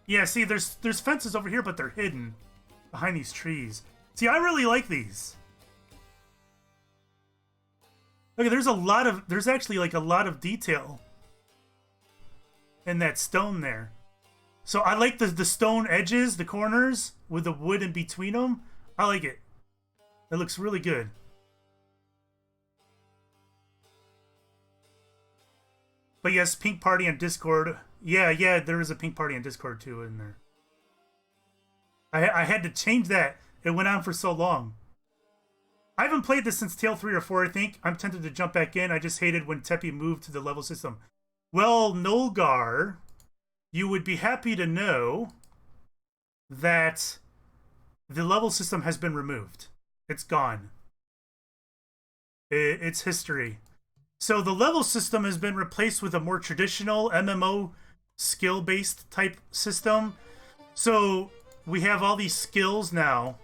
Yeah, see, there's fences over here, but they're hidden behind these trees. See, I really like these. Look, there's actually like a lot of detail in that stone there. So I like the stone edges, the corners, with the wood in between them. I like it. It looks really good. But yes, pink party on Discord. Yeah, there is a pink party on Discord too in there. I had to change that. It went on for so long. I haven't played this since Tale 3 or 4, I think. I'm tempted to jump back in. I just hated when Tepi moved to the level system. Well, Nolgar, you would be happy to know that the level system has been removed. It's gone. It's history. So the level system has been replaced with a more traditional MMO skill-based type system. So we have all these skills now.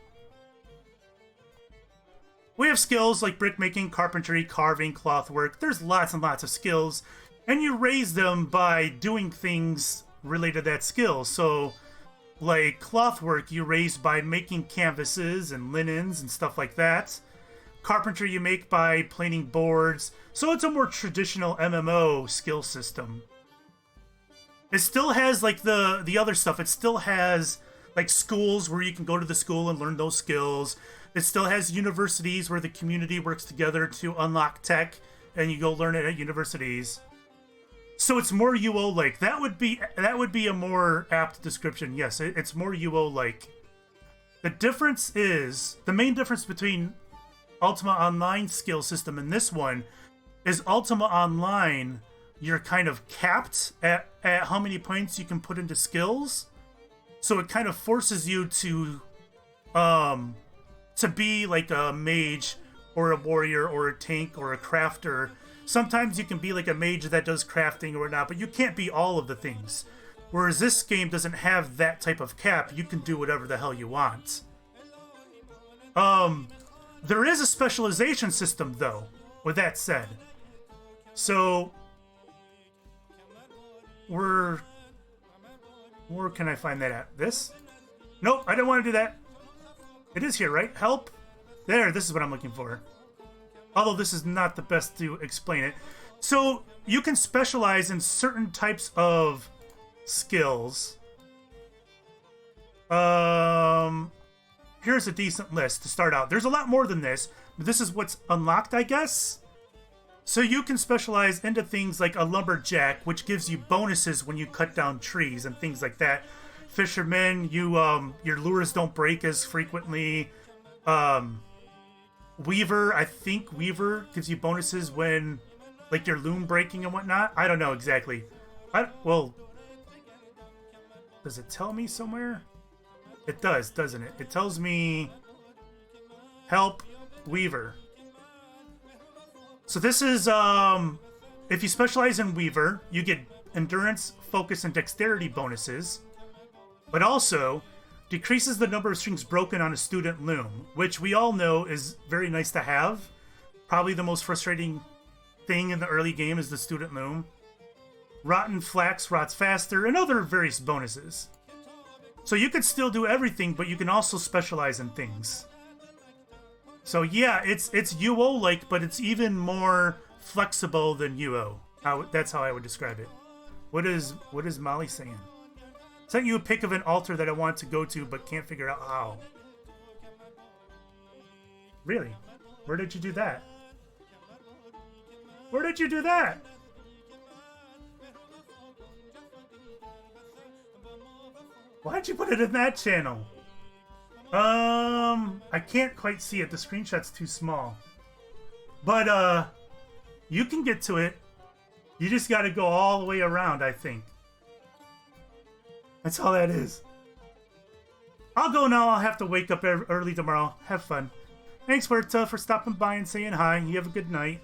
We have skills like brickmaking, carpentry, carving, clothwork. There's lots and lots of skills. And you raise them by doing things related to that skill. So, like clothwork, you raise by making canvases and linens and stuff like that. Carpentry you make by planing boards. So it's a more traditional MMO skill system. It still has like the other stuff. It still has like schools where you can go to the school and learn those skills. It still has universities where the community works together to unlock tech and you go learn it at universities. So it's more UO-like. That would be a more apt description. Yes, it's more UO-like. The main difference between Ultima Online skill system and this one is Ultima Online, you're kind of capped at how many points you can put into skills. So it kind of forces you to be like a mage or a warrior or a tank or a crafter. Sometimes you can be like a mage that does crafting or whatnot, but you can't be all of the things. Whereas this game doesn't have that type of cap. You can do whatever the hell you want. There is a specialization system, though, with that said. So, Where can I find that at? This? Nope, I don't want to do that. It is here, right? Help? There, this is what I'm looking for. Although this is not the best to explain it. So, you can specialize in certain types of skills. Here's a decent list to start out. There's a lot more than this, but this is what's unlocked, I guess. So you can specialize into things like a lumberjack, which gives you bonuses when you cut down trees and things like that. Fisherman, your lures don't break as frequently. Weaver, I think Weaver gives you bonuses when, like, your loom breaking and whatnot. I don't know exactly. Well, does it tell me somewhere? It does, doesn't it? It tells me help Weaver. So this is, if you specialize in Weaver, you get endurance, focus, and dexterity bonuses. But also, decreases the number of strings broken on a student loom, which we all know is very nice to have. Probably the most frustrating thing in the early game is the student loom. Rotten flax rots faster, and other various bonuses. So you can still do everything, but you can also specialize in things. So yeah, it's UO-like, but it's even more flexible than UO. That's how I would describe it. What is Molly saying? Sent you a pic of an altar that I want to go to, but can't figure out how. Really? Where did you do that? Where did you do that? Why'd you put it in that channel? I can't quite see it. The screenshot's too small. But, you can get to it. You just gotta go all the way around, I think. That's all that is. I'll go now. I'll have to wake up early tomorrow. Have fun. Thanks, Berta, for stopping by and saying hi. You have a good night.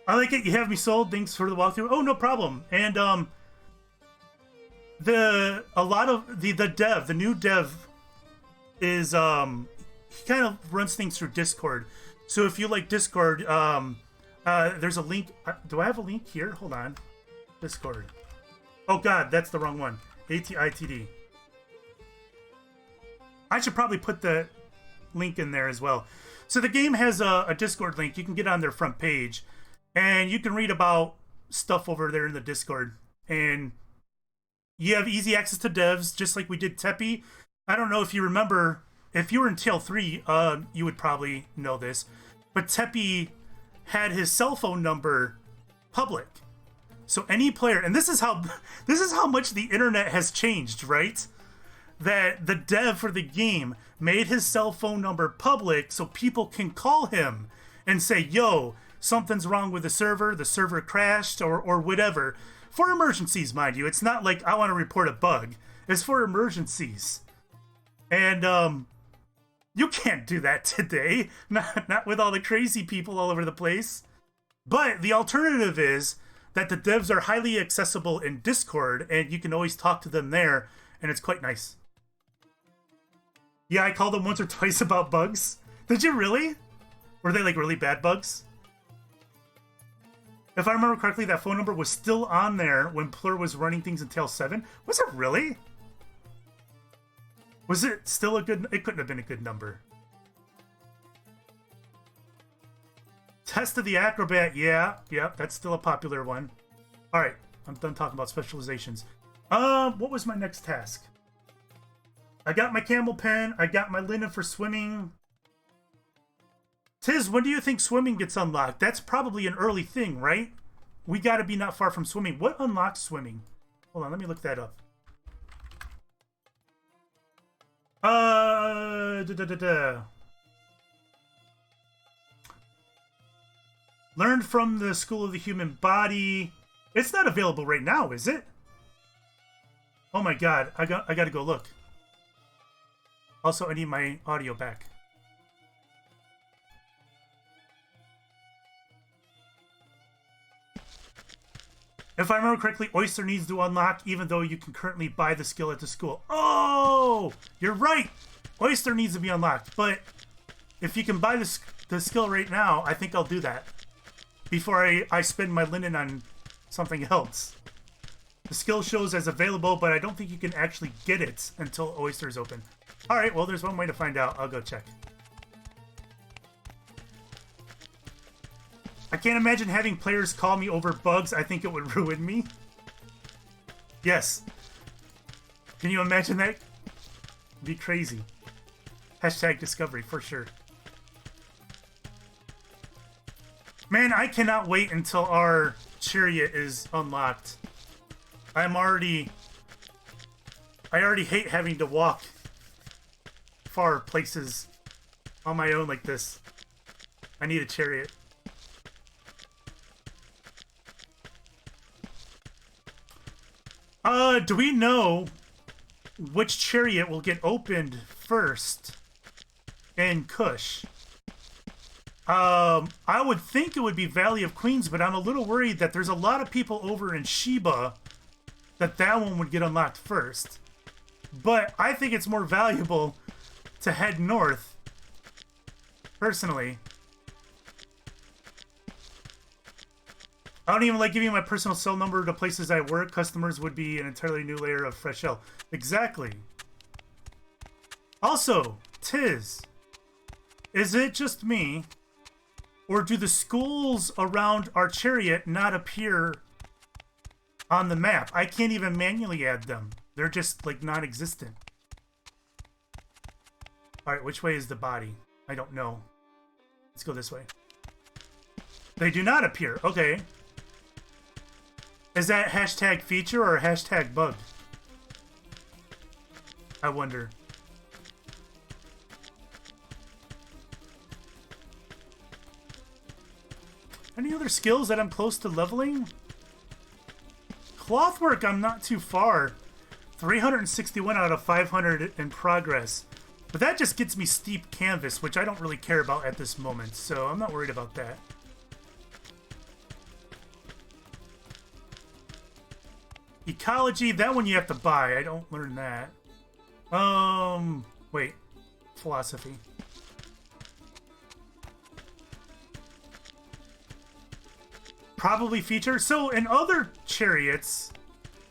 I like it. You have me sold. Thanks for the walkthrough. Oh, no problem. And, the new dev is he kind of runs things through Discord. So if you like Discord, there's a link. Do I have a link here? Hold on. Discord. Oh god, that's the wrong one. ATITD. I should probably put the link in there as well. So the game has a Discord link. You can get on their front page, and you can read about stuff over there in the Discord. And you have easy access to devs, just like we did Teppy. I don't know if you remember, if you were in Tale 3, you would probably know this, but Teppy had his cell phone number public. So any player, and this is how much the internet has changed, right? That the dev for the game made his cell phone number public so people can call him and say, yo, something's wrong with the server crashed, or whatever. For emergencies, mind you. It's not like I want to report a bug. It's for emergencies. And, you can't do that today. Not with all the crazy people all over the place. But the alternative is that the devs are highly accessible in Discord, and you can always talk to them there, and it's quite nice. Yeah, I called them once or twice about bugs. Did you really? Were they, like, really bad bugs? If I remember correctly, that phone number was still on there when Plur was running things in Tale 7. Was it really? Was it still a good... It couldn't have been a good number. Test of the Acrobat. Yeah, that's still a popular one. Alright, I'm done talking about specializations. What was my next task? I got my camel pen. I got my linen for swimming. Tiz, when do you think swimming gets unlocked? That's probably an early thing, right? We gotta be not far from swimming. What unlocks swimming? Hold on, let me look that up. Learned from the School of the Human Body. It's not available right now, is it? Oh my god, I gotta go look. Also, I need my audio back. If I remember correctly, Oyster needs to unlock, even though you can currently buy the skill at the school. Oh! You're right! Oyster needs to be unlocked, but if you can buy the skill right now, I think I'll do that. Before I spend my linen on something else. The skill shows as available, but I don't think you can actually get it until Oyster is open. Alright, well, there's one way to find out. I'll go check. I can't imagine having players call me over bugs. I think it would ruin me. Yes. Can you imagine that? It'd be crazy. Hashtag discovery, for sure. Man, I cannot wait until our chariot is unlocked. I already hate having to walk far places on my own like this. I need a chariot. Do we know which chariot will get opened first in Kush? I would think it would be Valley of Queens, but I'm a little worried that there's a lot of people over in Sheba that one would get unlocked first. But I think it's more valuable to head north, personally. I don't even like giving my personal cell number to places I work. Customers would be an entirely new layer of fresh hell. Exactly. Also, Tiz, is it just me, or do the schools around our chariot not appear on the map? I can't even manually add them. They're just, like, non-existent. Alright, which way is the body? I don't know. Let's go this way. They do not appear. Okay. Is that hashtag feature or hashtag bug? I wonder. Any other skills that I'm close to leveling? Clothwork, I'm not too far. 361 out of 500 in progress. But that just gets me steep canvas, which I don't really care about at this moment, so I'm not worried about that. Ecology, that one you have to buy. I don't learn that. Wait. Philosophy. Probably feature. So in other chariots,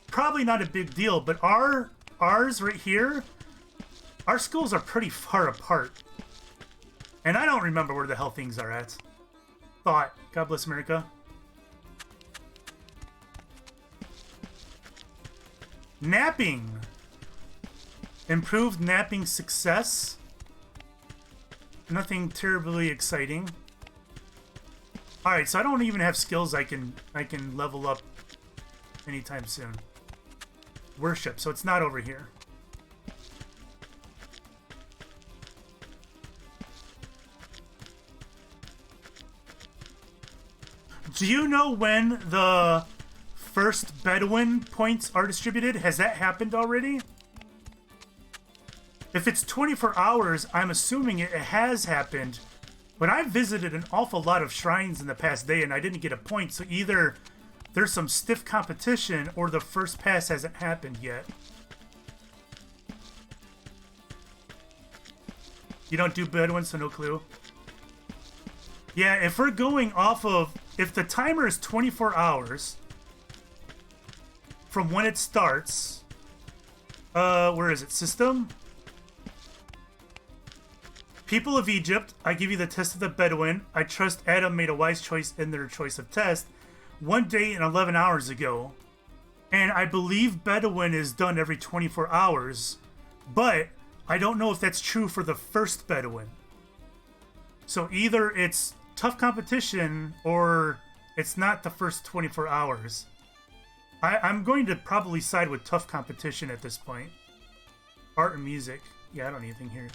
probably not a big deal, but ours right here, our schools are pretty far apart. And I don't remember where the hell things are at. Thought. God bless America. Napping. Improved napping success. Nothing terribly exciting. Alright, so I don't even have skills I can level up anytime soon. Worship, so it's not over here. Do you know when the first Bedouin points are distributed? Has that happened already? If it's 24 hours, I'm assuming it has happened. But I've visited an awful lot of shrines in the past day and I didn't get a point. So either there's some stiff competition or the first pass hasn't happened yet. You don't do Bedouin, so no clue. Yeah, if we're going off of... If the timer is 24 hours from when it starts... where is it? System? People of Egypt, I give you the test of the Bedouin. I trust Adam made a wise choice in their choice of test. 1 day and 11 hours ago. And I believe Bedouin is done every 24 hours. But I don't know if that's true for the first Bedouin. So either it's tough competition or it's not the first 24 hours. I'm going to probably side with tough competition at this point. Art and music. Yeah, I don't need anything here.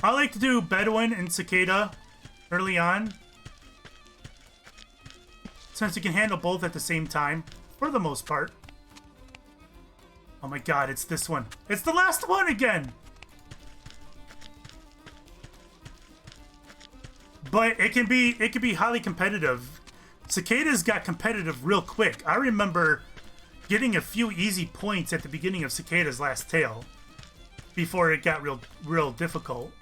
I like to do Bedouin and Cicada early on, since you can handle both at the same time, for the most part. Oh my god, it's this one. It's the last one again! But it can be highly competitive. Cicada's got competitive real quick. I remember getting a few easy points at the beginning of Cicada's last tale before it got real difficult.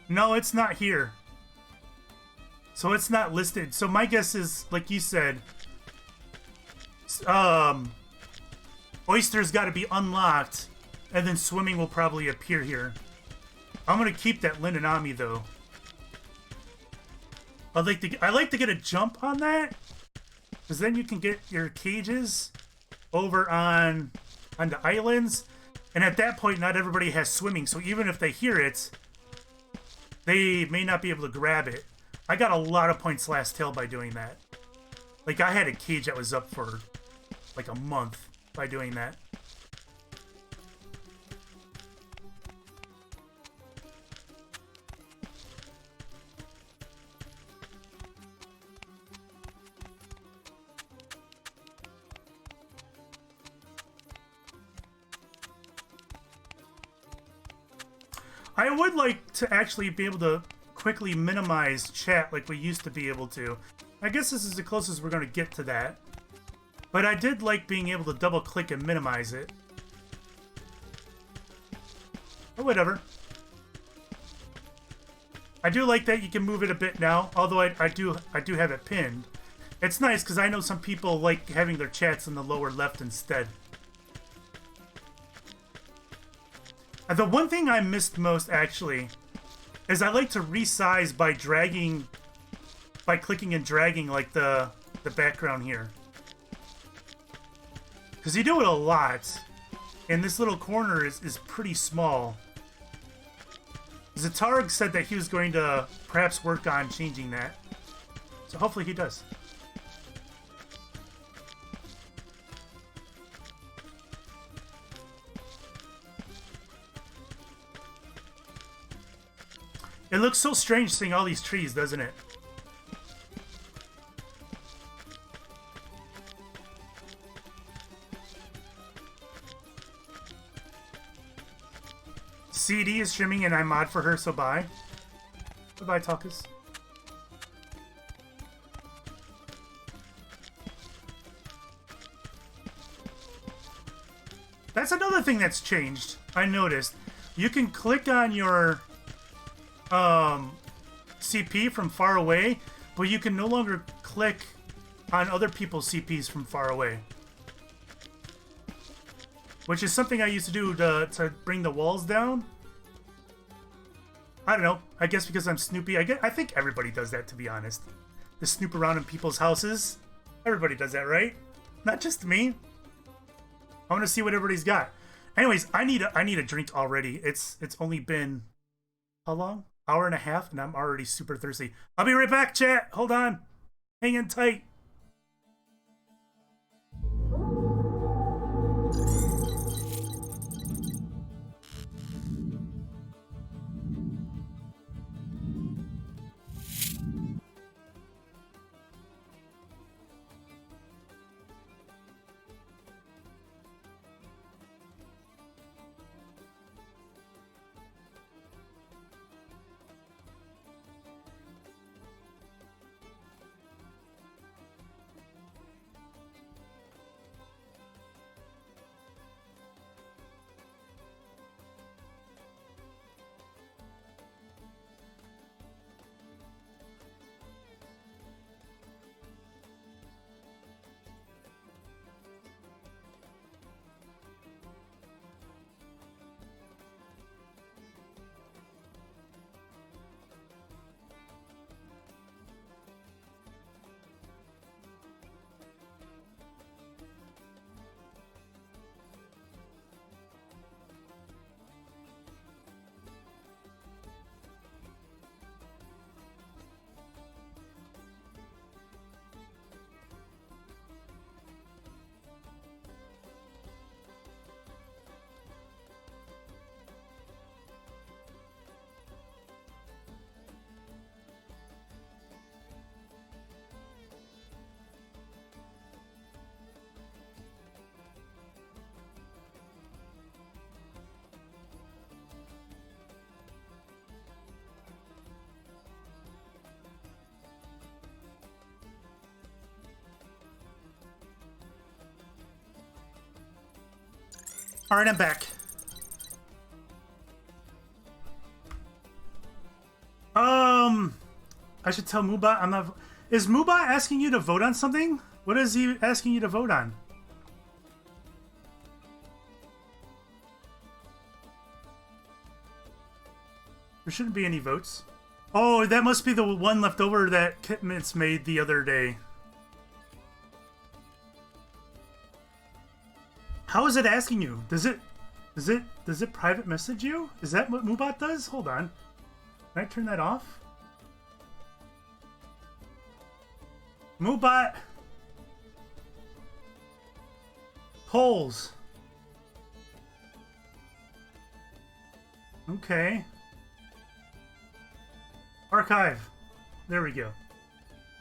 No, it's not here. So it's not listed. So my guess is, like you said, oysters got to be unlocked, and then swimming will probably appear here. I'm gonna keep that linen on me though. I like to get a jump on that, because then you can get your cages over on the islands, and at that point, not everybody has swimming. So even if they hear it, they may not be able to grab it. I got a lot of points last tail by doing that. Like, I had a cage that was up for like a month by doing that. I would like to actually be able to quickly minimize chat like we used to be able to. I guess this is the closest we're going to get to that. But I did like being able to double click and minimize it. Or whatever. I do like that you can move it a bit now, although I do have it pinned. It's nice because I know some people like having their chats in the lower left instead. And the one thing I missed most, actually, is I like to resize by clicking and dragging, like, the background here. Because you do it a lot, and this little corner is pretty small. Zatarg said that he was going to perhaps work on changing that. So hopefully he does. It looks so strange seeing all these trees, doesn't it? CD is streaming and I mod for her, so bye. Goodbye, Talkus. That's another thing that's changed, I noticed. You can click on your CP from far away, but you can no longer click on other people's CPs from far away. Which is something I used to do to bring the walls down. I don't know. I guess because I'm Snoopy. I think everybody does that, to be honest. To snoop around in people's houses. Everybody does that, right? Not just me. I want to see what everybody's got. Anyways, I need a drink already. It's only been how long? Hour and a half, and I'm already super thirsty. I'll be right back, chat. Hold on. Hang in tight. All right, I'm back. I should tell Mubat I'm not. Is Mubat asking you to vote on something? What is he asking you to vote on? There shouldn't be any votes. Oh, that must be the one left over that Kitmits made the other day. How is it asking you? Does it private message you? Is that what Mubat does? Hold on. Can I turn that off? Mubat. Polls. Okay. Archive. There we go.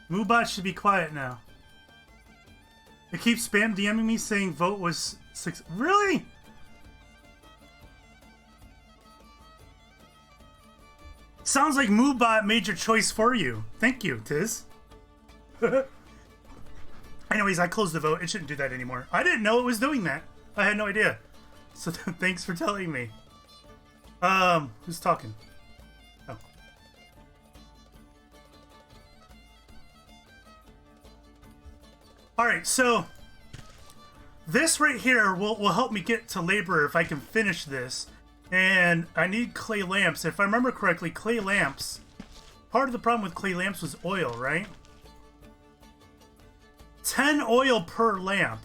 Mubat should be quiet now. It keeps spam DMing me saying vote was 6. Really? Sounds like Mubat made your choice for you. Thank you, Tiz. Anyways, I closed the vote. It shouldn't do that anymore. I didn't know it was doing that. I had no idea. So thanks for telling me. Who's talking? Oh. Alright, so this right here will help me get to labor if I can finish this. And I need clay lamps. If I remember correctly, clay lamps, part of the problem with clay lamps was oil, right? 10 oil per lamp.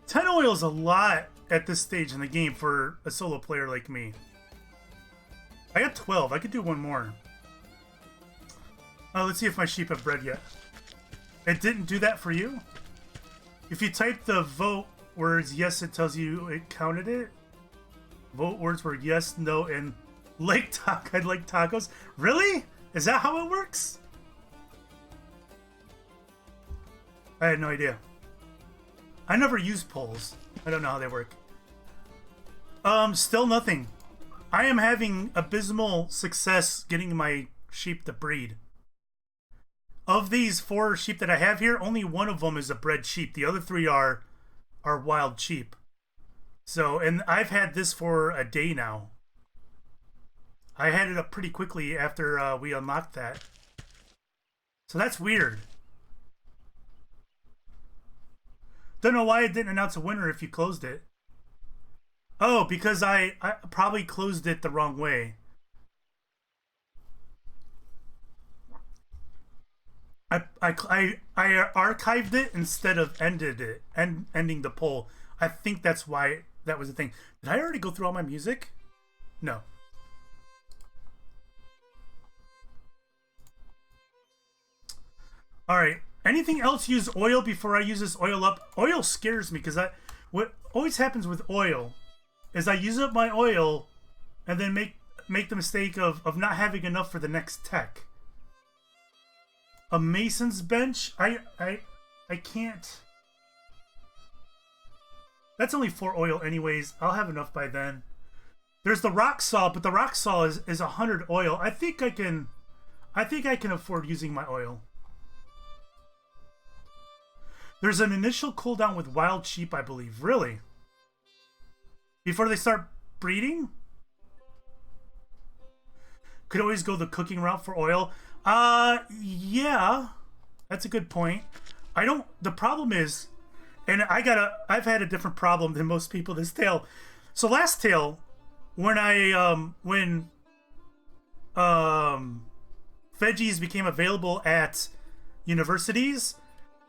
10 oil is a lot at this stage in the game for a solo player like me. I got 12. I could do one more. Let's see if my sheep have bred yet. It didn't do that for you? If you type the vote words yes, it tells you it counted it. Vote words were yes, no, and like taco. I'd like tacos. Really? Is that how it works? I had no idea. I never used polls. I don't know how they work. Still nothing. I am having abysmal success getting my sheep to breed. Of these 4 sheep that I have here, only one of them is a bred sheep. The other 3 are wild sheep. So, and I've had this for a day now. I had it up pretty quickly after we unlocked that. So that's weird. Don't know why it didn't announce a winner if you closed it. Oh, because I probably closed it the wrong way. I archived it instead of ending the poll. I think that's why that was the thing. Did I already go through all my music? No. All right. Anything else use oil before I use this oil up? Oil scares me because what always happens with oil is I use up my oil and then make the mistake of not having enough for the next tech. A mason's bench? I can't. That's only 4 oil anyways. I'll have enough by then. There's the rock saw, but the rock saw is 100 oil. I think I can afford using my oil. There's an initial cooldown with wild sheep, I believe. Really? Before they start breeding? Could always go the cooking route for oil. Yeah. That's a good point. The problem is, and I've had a different problem than most people this tale. So last tale, when veggies became available at universities,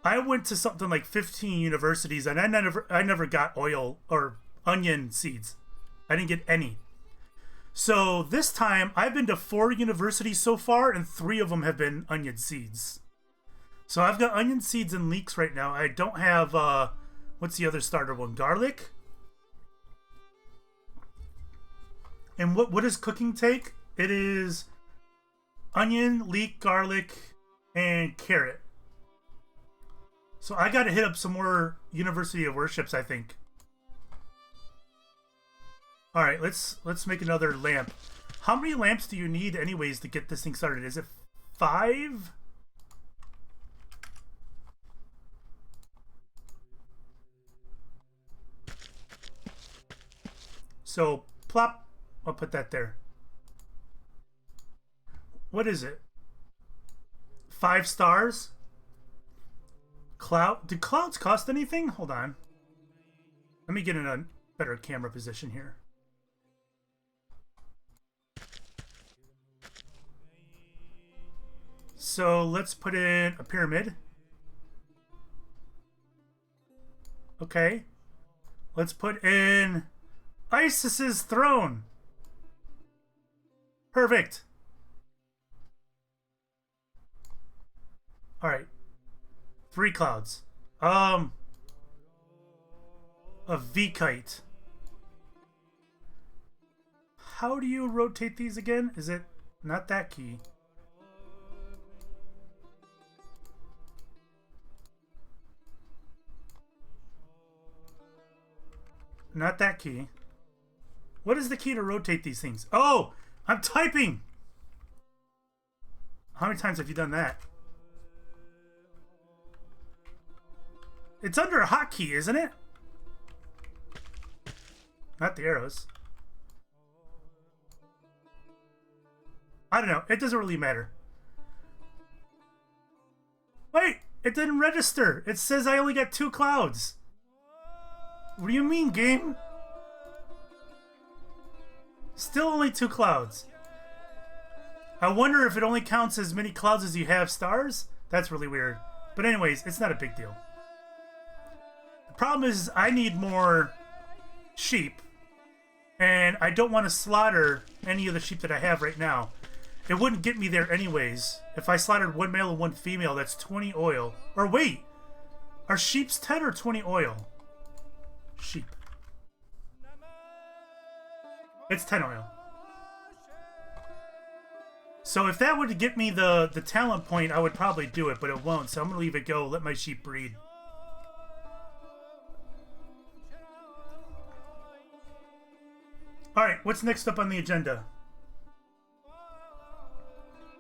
I went to something like 15 universities and I never got oil or onion seeds. I didn't get any. So this time I've been to 4 universities so far and 3 of them have been onion seeds. So I've got onion seeds and leeks right now. I don't have what's the other starter one? Garlic? And what does cooking take? It is onion, leek, garlic, and carrot. So I gotta hit up some more University of Worships, I think. Alright, let's make another lamp. How many lamps do you need anyways to get this thing started? Is it 5? So plop, I'll put that there. What is it? 5 stars. Cloud. Do clouds cost anything? Hold on. Let me get in a better camera position here. So let's put in a pyramid. Okay. Let's put in Isis's throne. Perfect. All right. 3 clouds. A V-kite. How do you rotate these again? Is it not that key? Not that key. What is the key to rotate these things? Oh, I'm typing. How many times have you done that? It's under a hotkey, isn't it? Not the arrows. I don't know. It doesn't really matter. Wait, it didn't register. It says I only got 2 clouds. What do you mean, game? Still only 2 clouds. I wonder if it only counts as many clouds as you have stars? That's really weird. But anyways, it's not a big deal. The problem is I need more sheep. And I don't want to slaughter any of the sheep that I have right now. It wouldn't get me there anyways. If I slaughtered 1 male and 1 female, that's 20 oil. Or wait, are sheep's 10 or 20 oil? Sheep. It's 10 oil. So if that would get me the talent point, I would probably do it, but it won't. So I'm going to leave it go, let my sheep breed. Alright, what's next up on the agenda?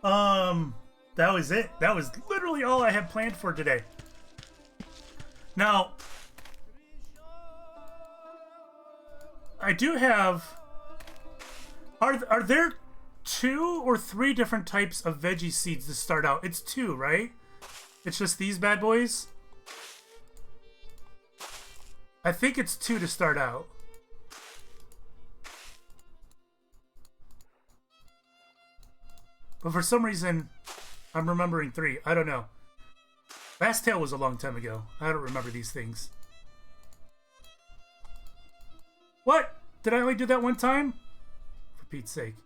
That was it. That was literally all I had planned for today. Now, I do have... Are there 2 or 3 different types of veggie seeds to start out? It's 2, right? It's just these bad boys? I think it's 2 to start out. But for some reason, I'm remembering 3. I don't know. Last Tale was a long time ago. I don't remember these things. What? Did I only do that one time? For Pete's sake.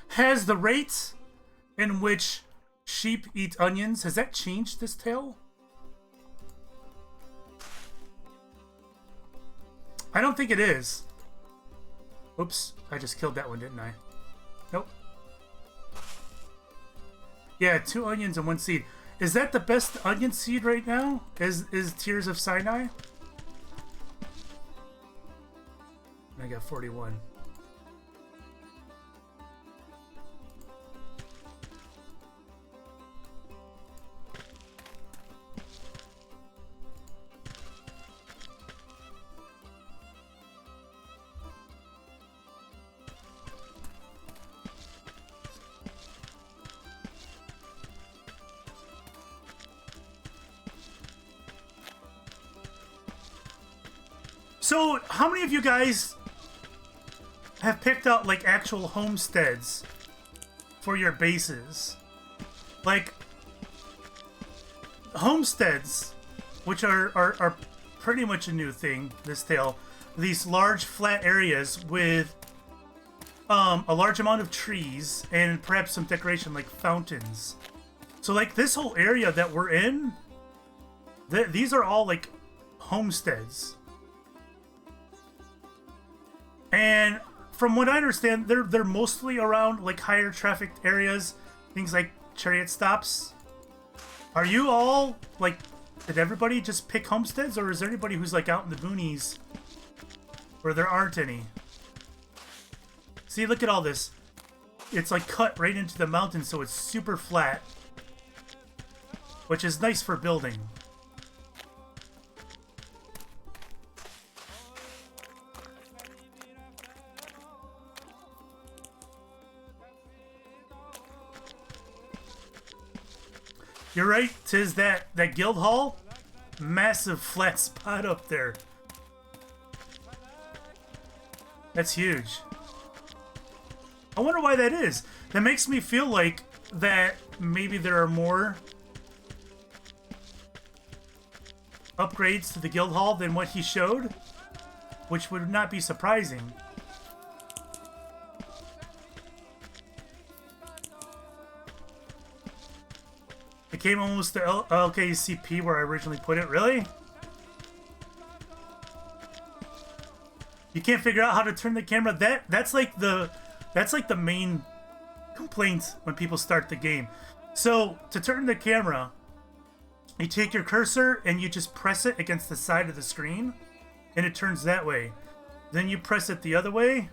Has the rate in which sheep eat onions, has that changed this tale? I don't think it is. Oops, I just killed that one, didn't I? Nope. Yeah, 2 onions and 1 seed. Is that the best onion seed right now? Is Tears of Sinai? I got 41. So, how many of you guys have picked out, like, actual homesteads for your bases? Like, homesteads, which are pretty much a new thing, this tale. These large, flat areas with a large amount of trees and perhaps some decoration, like fountains. So, like, this whole area that we're in, these are all, like, homesteads. And from what I understand, they're mostly around like higher trafficked areas, things like chariot stops. Are you all like, did everybody just pick homesteads, or is there anybody who's like out in the boonies where there aren't any? See, look at all this. It's like cut right into the mountain, so it's super flat, which is nice for building. You're right, tis that guild hall. Massive flat spot up there. That's huge. I wonder why that is. That makes me feel like that maybe there are more upgrades to the guild hall than what he showed, which would not be surprising. It came almost to LKCP where I originally put it. Really? You can't figure out how to turn the camera. That's like the main complaint when people start the game. So to turn the camera, you take your cursor and you just press it against the side of the screen, and it turns that way. Then you press it the other way,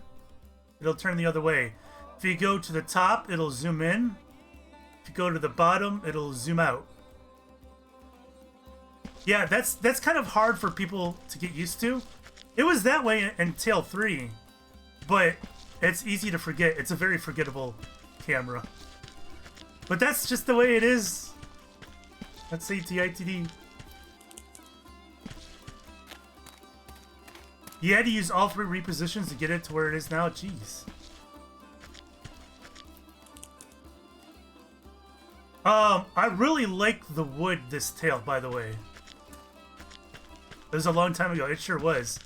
it'll turn the other way. If you go to the top, it'll zoom in. If you go to the bottom, it'll zoom out. Yeah, that's kind of hard for people to get used to. It was that way in Tale 3, but it's easy to forget. It's a very forgettable camera. But that's just the way it is. Let's say TITD. You had to use all 3 repositions to get it to where it is now? Jeez. I really like the wood this tail, by the way. It was a long time ago. It sure was.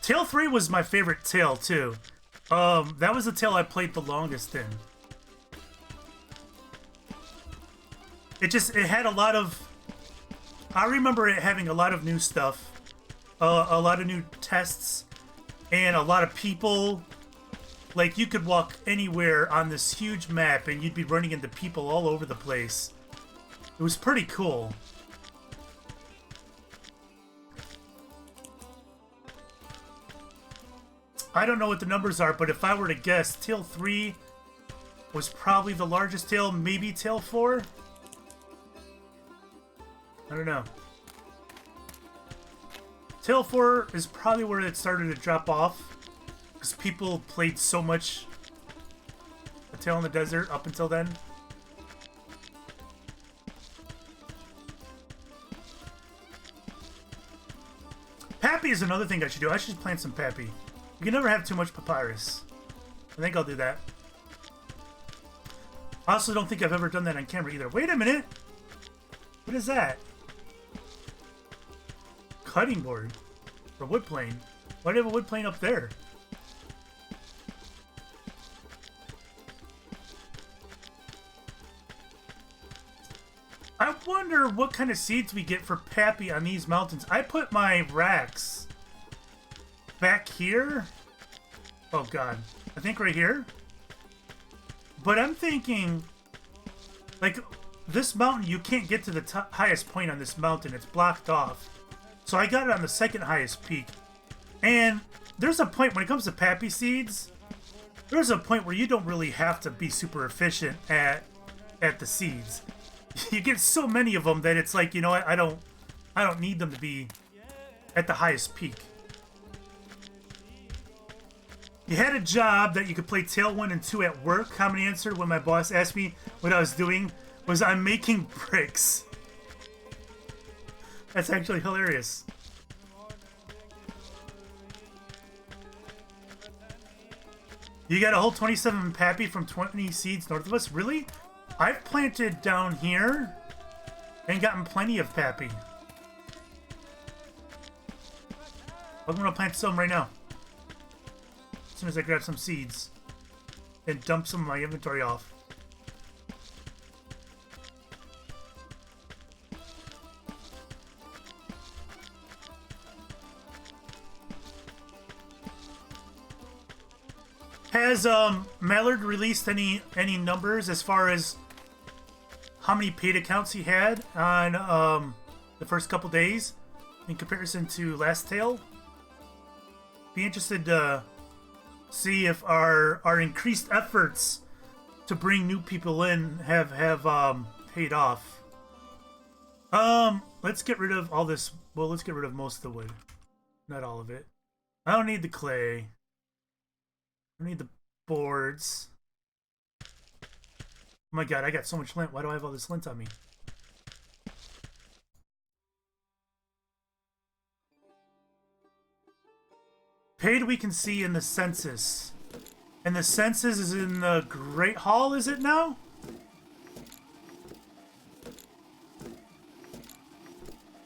Tale 3 was my favorite tale, too. That was the tale I played the longest in. It had a lot of... I remember it having a lot of new stuff. A lot of new tests. And a lot of people. Like, you could walk anywhere on this huge map and you'd be running into people all over the place. It was pretty cool. I don't know what the numbers are, but if I were to guess, Tale 3 was probably the largest tale, maybe Tale 4? I don't know. Tale 4 is probably where it started to drop off, because people played so much A Tale in the Desert up until then. Pappy is another thing I should do. I should plant some Pappy. You can never have too much papyrus. I think I'll do that. I also don't think I've ever done that on camera either. Wait a minute! What is that? Cutting board. Or wood plane. Why do you have a wood plane up there? I wonder what kind of seeds we get for Pappy on these mountains. I put my racks back here. Oh god. I think right here. But I'm thinking, like, this mountain, you can't get to the highest point on this mountain. It's blocked off. So I got it on the second highest peak. And there's a point, when it comes to Pappy seeds, there's a point where you don't really have to be super efficient at the seeds. You get so many of them that it's like, you know what, I don't need them to be at the highest peak. You had a job that you could play Tale 1 and 2 at work. Common answer when my boss asked me what I was doing was I'm making bricks. That's actually hilarious. You got a whole 27 Pappy from 20 seeds north of us? Really? I've planted down here and gotten plenty of Pappy. I'm gonna plant some right now. As soon as I grab some seeds and dump some of my inventory off. Has Malard released any numbers as far as how many paid accounts he had on the first couple days in comparison to last Tale? Be interested to see if our increased efforts to bring new people in have paid off. Let's get rid of all this. Well, let's get rid of most of the wood, not all of it. I don't need the clay. I need the boards. Oh my god, I got so much lint. Why do I have all this lint on me? Paid we can see in the census. And the census is in the Great Hall, is it now?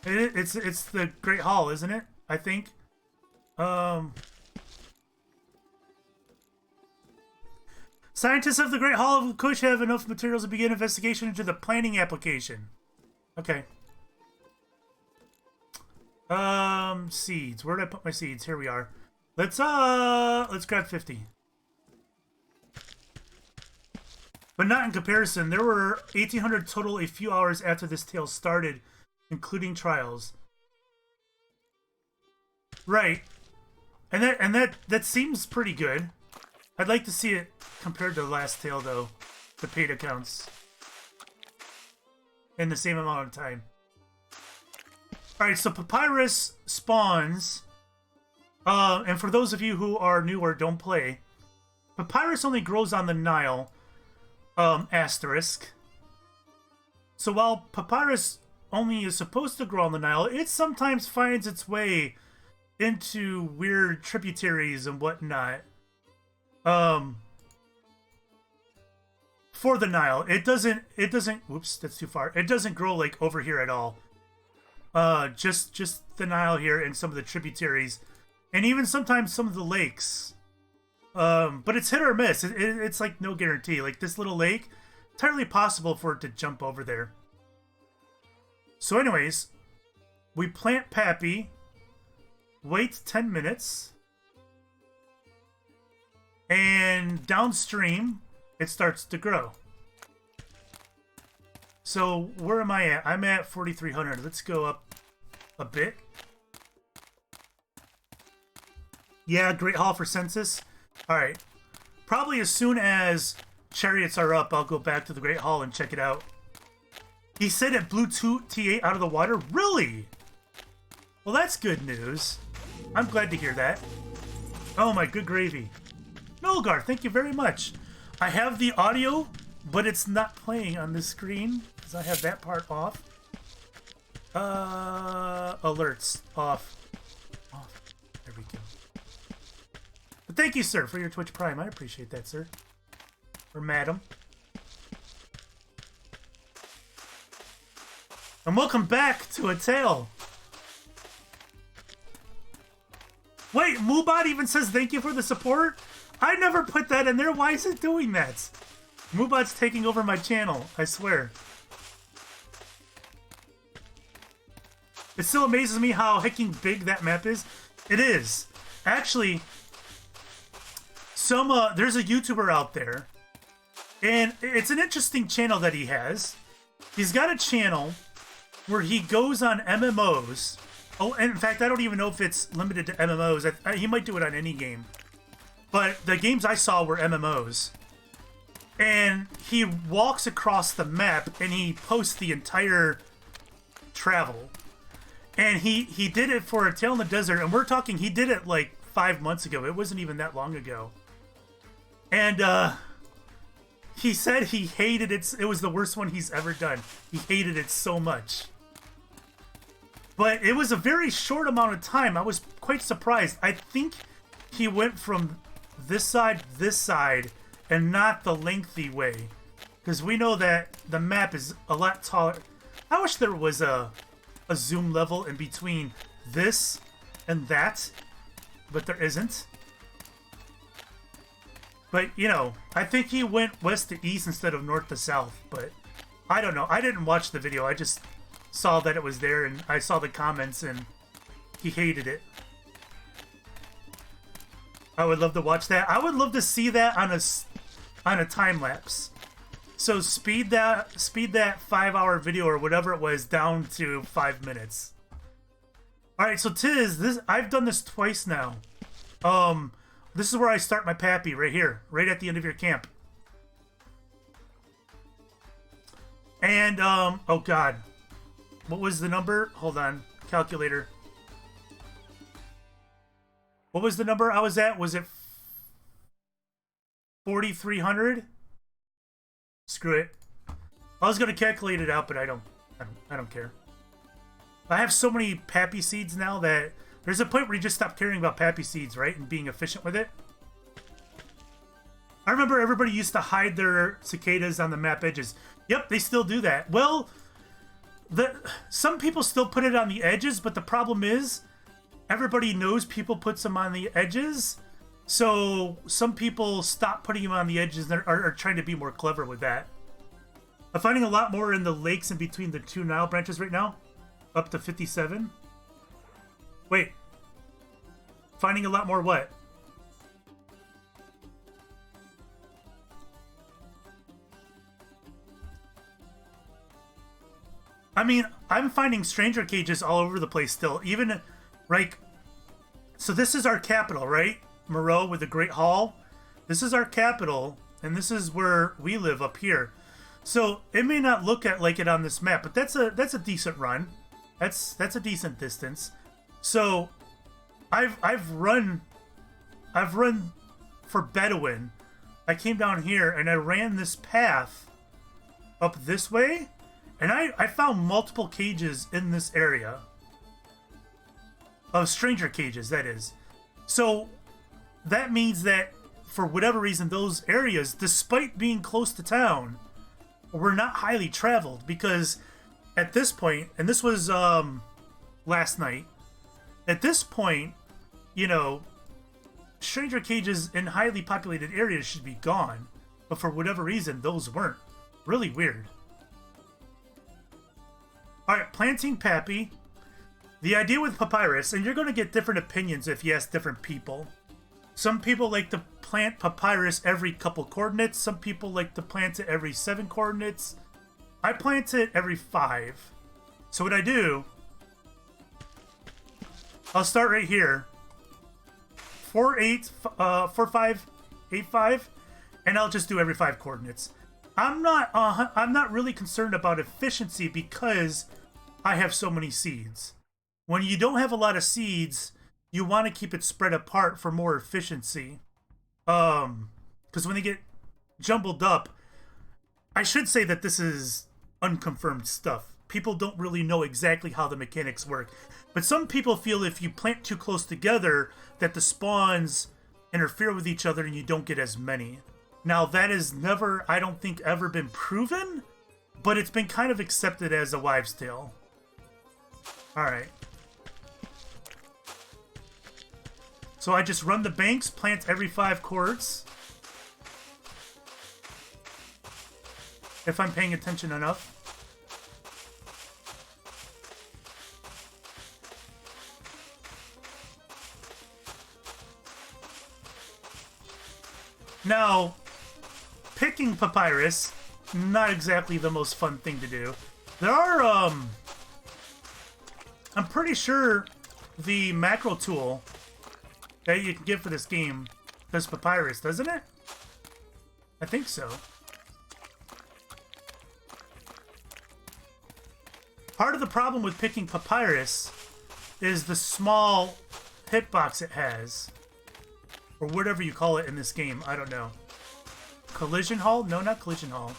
It's the Great Hall, isn't it? I think. Scientists of the Great Hall of Kush have enough materials to begin investigation into the planning application. Okay. Seeds. Where did I put my seeds? Here we are. Let's grab 50. But not in comparison. There were 1,800 total a few hours after this tale started, including trials. Right. And that seems pretty good. I'd like to see it compared to the last tale, though. The paid accounts. In the same amount of time. Alright, so Papyrus spawns. And for those of you who are new or don't play, Papyrus only grows on the Nile. Asterisk. So while Papyrus only is supposed to grow on the Nile, it sometimes finds its way into weird tributaries and whatnot. For the Nile, it doesn't, whoops, that's too far. It doesn't grow like over here at all. Just the Nile here and some of the tributaries. And even sometimes some of the lakes. But it's hit or miss. It's like no guarantee. Like this little lake, entirely possible for it to jump over there. So anyways, we plant Pappy, wait 10 minutes, and downstream, it starts to grow. So where am I at? I'm at 4,300. Let's go up a bit. Yeah, Great Hall for census. Alright. Probably as soon as chariots are up, I'll go back to the Great Hall and check it out. He said it blew T8 out of the water? Really? Well, that's good news. I'm glad to hear that. Oh my good gravy. Nolgar, thank you very much. I have the audio, but it's not playing on the screen because I have that part off. Alerts off. Off. There we go. But thank you, sir, for your Twitch Prime. I appreciate that, sir. Or madam. And welcome back to a tale. Wait, Moobot even says thank you for the support? I never put that in there. Why is it doing that? Moobot's taking over my channel, I swear. It still amazes me how hecking big that map is. It is. Actually, there's a YouTuber out there, and it's an interesting channel that he has. He's got a channel where he goes on MMOs. Oh, and in fact, I don't even know if it's limited to MMOs. He might do it on any game. But the games I saw were MMOs. And he walks across the map and he posts the entire travel. And he did it for A Tale in the Desert. And we're talking, he did it like 5 months ago. It wasn't even that long ago. And he said he hated it. It was the worst one he's ever done. He hated it so much. But it was a very short amount of time. I was quite surprised. I think he went from this side, and not the lengthy way. Because we know that the map is a lot taller. I wish there was a zoom level in between this and that, but there isn't. But, you know, I think he went west to east instead of north to south, but I don't know. I didn't watch the video. I just saw that it was there, and I saw the comments, and he hated it. I would love to watch that. I would love to see that on a time lapse. So speed that 5-hour video or whatever it was down to 5 minutes. All right, so I've done this twice now. This is where I start my Pappy right here, right at the end of your camp. And oh god, what was the number? Hold on, calculator. What was the number I was at? Was it 4,300? Screw it. I was gonna calculate it out, but I don't care. I have so many pappy seeds now that there's a point where you just stop caring about pappy seeds, right? And being efficient with it. I remember everybody used to hide their cicadas on the map edges. Yep, they still do that. Well, some people still put it on the edges, but the problem is everybody knows people put them on the edges. So some people stop putting them on the edges and are trying to be more clever with that. I'm finding a lot more in the lakes in between the two Nile branches right now. Up to 57. Wait. Finding a lot more what? I mean, I'm finding stranger cages all over the place still. Even, like... So this is our capital, right? Moreau with the Great Hall. This is our capital, and this is where we live up here. So it may not look like it on this map, but that's a decent run. That's a decent distance. So I've run for Bedouin. I came down here and I ran this path up this way, and I found multiple cages in this area. Of stranger cages, that is. So that means that for whatever reason, those areas, despite being close to town, were not highly traveled, because at this point, and this was last night, at this point, you know, stranger cages in highly populated areas should be gone, but for whatever reason, those weren't. Really weird. Alright, planting Pappy. The idea with papyrus, and you're going to get different opinions if you ask different people. Some people like to plant papyrus every couple coordinates. Some people like to plant it every 7 coordinates. I plant it every 5. So what I do, I'll start right here. 4, 8, 4, 5, 8, 5, and I'll just do every 5 coordinates. I'm not really concerned about efficiency because I have so many seeds. When you don't have a lot of seeds, you want to keep it spread apart for more efficiency. Because when they get jumbled up, I should say that this is unconfirmed stuff. People don't really know exactly how the mechanics work. But some people feel if you plant too close together, that the spawns interfere with each other and you don't get as many. Now, that has never, I don't think, ever been proven, but it's been kind of accepted as a wives' tale. Alright. So I just run the banks, plant every 5 cords. If I'm paying attention enough. Now, picking papyrus, not exactly the most fun thing to do. There are, I'm pretty sure the macro tool that you can get for this game does papyrus, doesn't it? I think so. Part of the problem with picking papyrus is the small hitbox it has. Or whatever you call it in this game, I don't know. Collision Hall? No, not Collision Hall.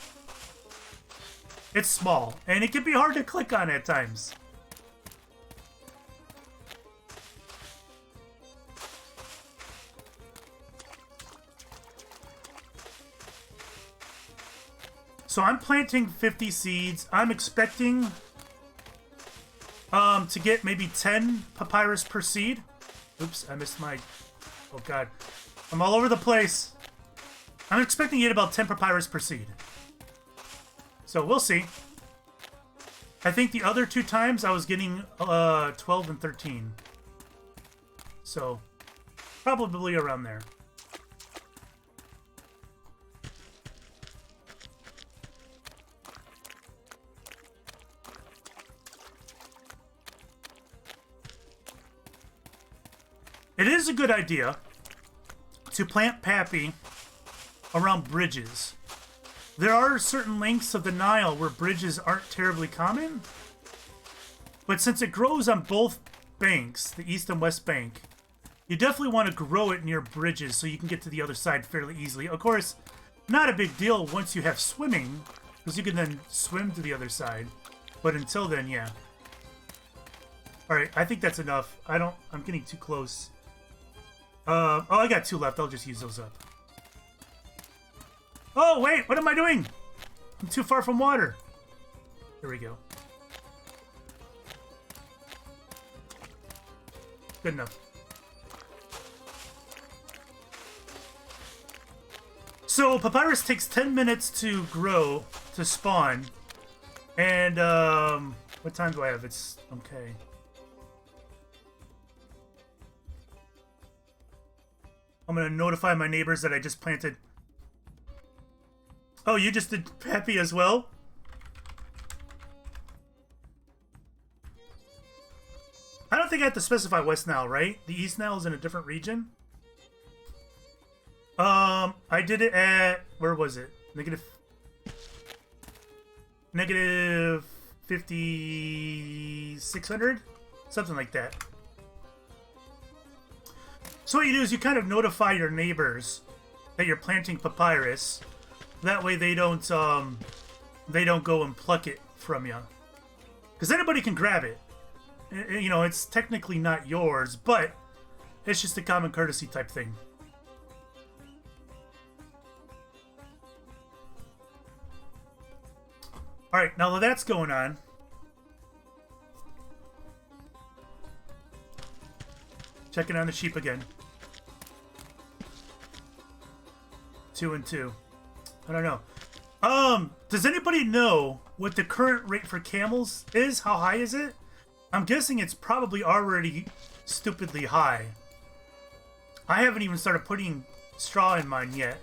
It's small, and it can be hard to click on at times. So I'm planting 50 seeds. I'm expecting to get maybe 10 papyrus per seed. Oops, I missed my... Oh god. I'm all over the place. I'm expecting to get about 10 papyrus per seed. So we'll see. I think the other 2 times I was getting 12 and 13. So probably around there. It is a good idea to plant Pappy around bridges. There are certain lengths of the Nile where bridges aren't terribly common, but since it grows on both banks, the east and west bank, you definitely want to grow it near bridges so you can get to the other side fairly easily. Of course, not a big deal once you have swimming, because you can then swim to the other side. But until then, yeah. Alright, I think that's enough. I'm getting too close. Oh, I got 2 left. I'll just use those up. Oh, wait! What am I doing? I'm too far from water. There we go. Good enough. So, papyrus takes 10 minutes to grow, to spawn. And, what time do I have? It's, okay. I'm gonna notify my neighbors that I just planted. Oh, you just did Peppy as well? I don't think I have to specify West Nile, right? The East Nile is in a different region? I did it at... Where was it? Negative 5,600? Something like that. So what you do is you kind of notify your neighbors that you're planting papyrus. That way they don't go and pluck it from you. Because anybody can grab it. You know, it's technically not yours, but it's just a common courtesy type thing. Alright, now that that's going on, checking on the sheep again. 2 and 2. I don't know. Does anybody know what the current rate for camels is? How high is it? I'm guessing it's probably already stupidly high. I haven't even started putting straw in mine yet.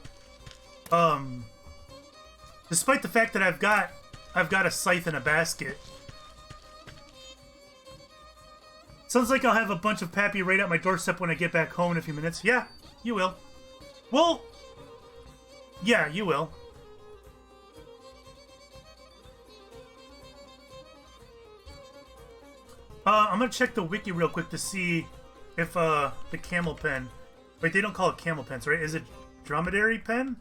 Despite the fact that I've got a scythe and a basket. Sounds like I'll have a bunch of Pappy right at my doorstep when I get back home in a few minutes. Yeah, you will. Well, yeah, you will. I'm gonna check the wiki real quick to see if the camel pen... Wait, they don't call it camel pens, right? Is it dromedary pen?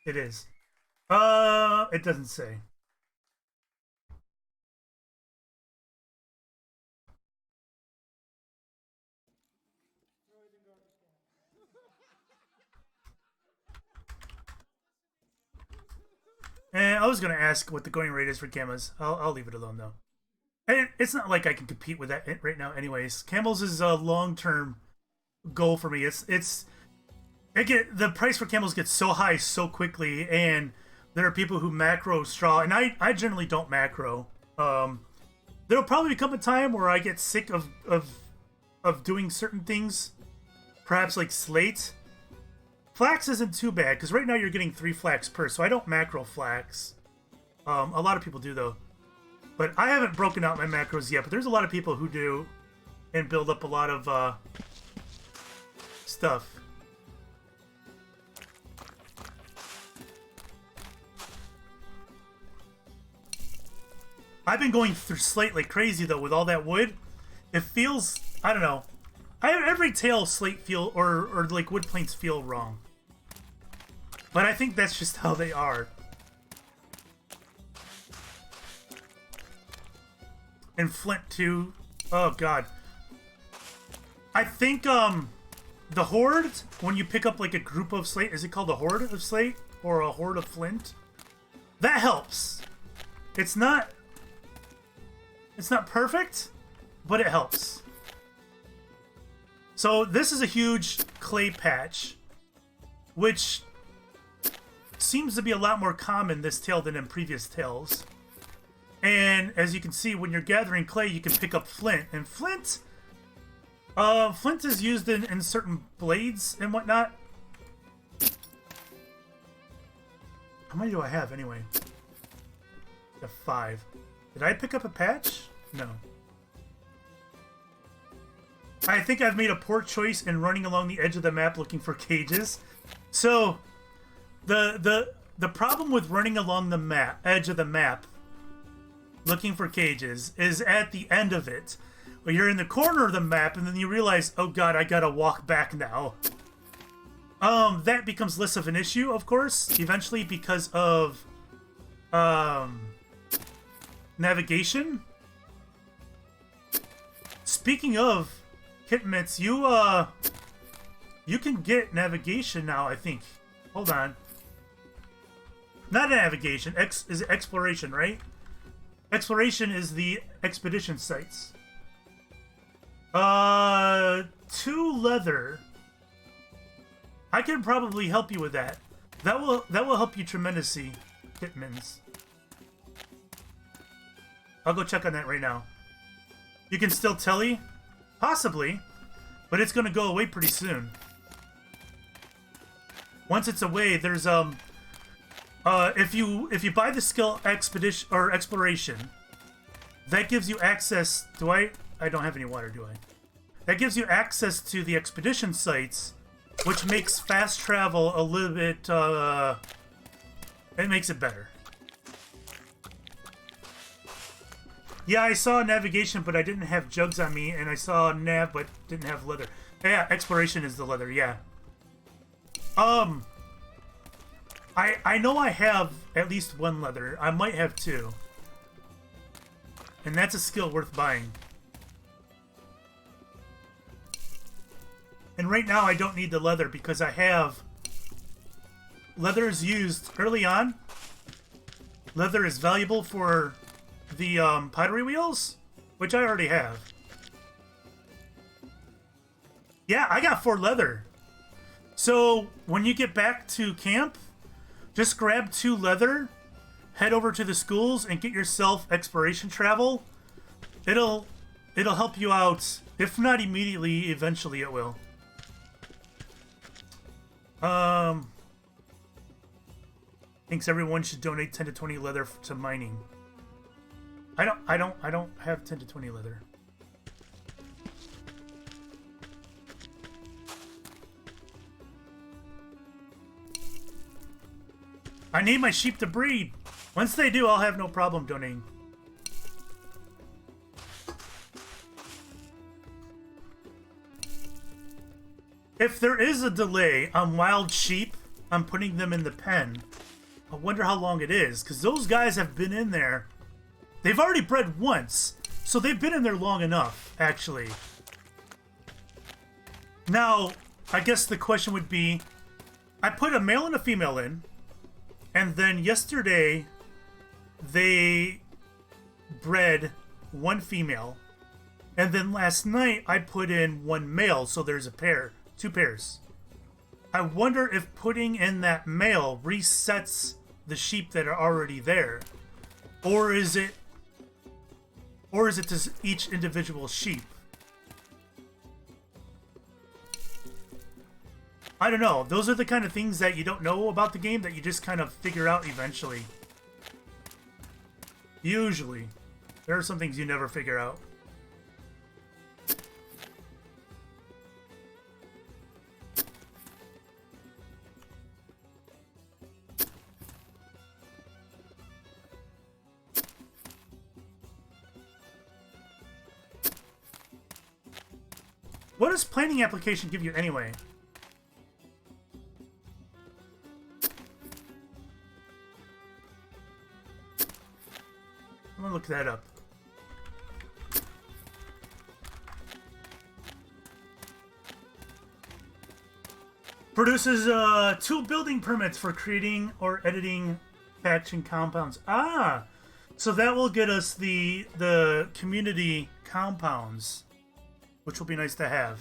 It is. It doesn't say. And I was gonna ask what the going rate is for camels. I'll leave it alone though. And it's not like I can compete with that right now. Anyways, camels is a long-term goal for me. The price for camels gets so high so quickly, and there are people who macro straw, and I generally don't macro. There'll probably come a time where I get sick of doing certain things, perhaps like slate. Flax isn't too bad, because right now you're getting 3 flax per, so I don't macro flax. A lot of people do, though. But I haven't broken out my macros yet, but there's a lot of people who do, and build up a lot of stuff. I've been going through slate like crazy, though, with all that wood. It feels, I don't know. Every tail slate feel, or like wood planks feel wrong. But I think that's just how they are. And flint, too. Oh, God. I think, the horde, when you pick up, like, a group of slate, is it called a horde of slate? Or a horde of flint? That helps. It's not perfect, but it helps. So this is a huge clay patch, which seems to be a lot more common this tail than in previous tails. And as you can see, when you're gathering clay, you can pick up flint. And flint is used in certain blades and whatnot. How many do I have anyway? I have 5. Did I pick up a patch? No. I think I've made a poor choice in running along the edge of the map looking for cages. So, the problem with running along the edge of the map looking for cages is at the end of it, where you're in the corner of the map and then you realize, oh god, I gotta walk back now. That becomes less of an issue, of course, eventually because of navigation. Speaking of kitmits, you can get navigation now, I think. Hold on. Not navigation. Is it exploration, right? Exploration is the expedition sites. 2 leather. I can probably help you with that. That will help you tremendously, Kitmins. I'll go check on that right now. You can still telly? Possibly. But it's gonna go away pretty soon. Once it's away, there's if you buy the skill expedition or exploration, that gives you access. I don't have any water, do I? That gives you access to the expedition sites, which makes fast travel a little bit, it makes it better. Yeah, I saw navigation, but I didn't have jugs on me, and I saw nav, but didn't have leather. Yeah, exploration is the leather, yeah. I know I have at least 1 leather. I might have 2. And that's a skill worth buying. And right now I don't need the leather because I have... Leather is used early on. Leather is valuable for the pottery wheels, which I already have. Yeah, I got 4 leather. So when you get back to camp, just grab 2 leather, head over to the schools, and get yourself exploration travel. It'll help you out. If not immediately, eventually it will. Thinks everyone should donate 10 to 20 leather to mining. I don't have 10 to 20 leather. I need my sheep to breed. Once they do, I'll have no problem donating. If there is a delay on wild sheep, I'm putting them in the pen. I wonder how long it is, because those guys have been in there. They've already bred once, so they've been in there long enough, actually. Now, I guess the question would be, I put a male and a female in, and then yesterday, they bred 1 female, and then last night, I put in 1 male, so there's a pair. 2 pairs. I wonder if putting in that male resets the sheep that are already there. Or is it to each individual sheep? I don't know. Those are the kind of things that you don't know about the game that you just kind of figure out eventually. Usually. There are some things you never figure out. What does planning application give you anyway? I'm gonna look that up. Produces 2 building permits for creating or editing faction compounds. Ah! So that will get us the community compounds, which will be nice to have.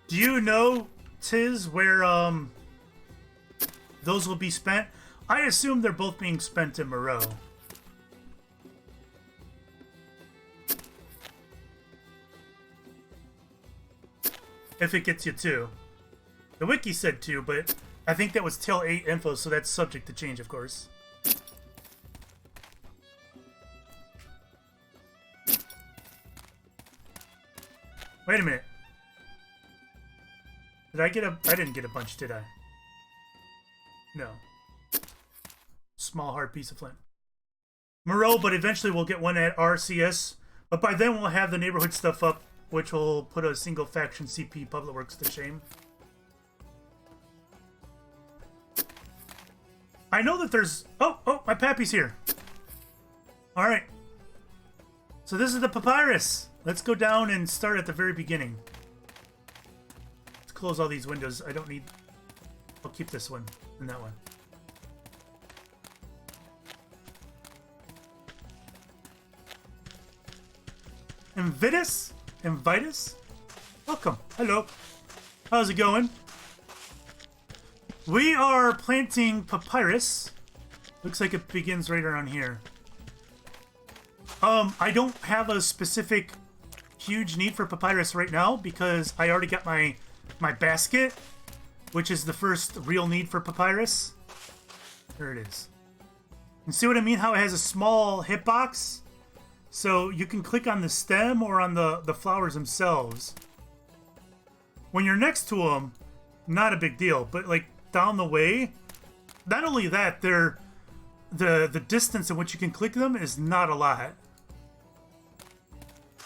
Do you know, Tiz, where those will be spent? I assume they're both being spent in Moreau. If it gets you 2. The wiki said 2, but I think that was till 8 info, so that's subject to change, of course. Wait a minute. Did I get a... I didn't get a bunch, did I? No. Small hard piece of flint. Moreau, but eventually we'll get one at RCS. But by then we'll have the neighborhood stuff up, which will put a single faction CP Public Works to shame. I know that there's... Oh, my pappy's here. All right. So this is the papyrus. Let's go down and start at the very beginning. Let's close all these windows. I don't need... I'll keep this one and that one. Invitus? Welcome. Hello. How's it going? We are planting papyrus. Looks like it begins right around here. I don't have a specific huge need for papyrus right now because I already got my basket, which is the first real need for papyrus. There it is. You see what I mean? How it has a small hitbox? So you can click on the stem or on the flowers themselves. When you're next to them, not a big deal. But like down the way, not only that, they're the distance in which you can click them is not a lot.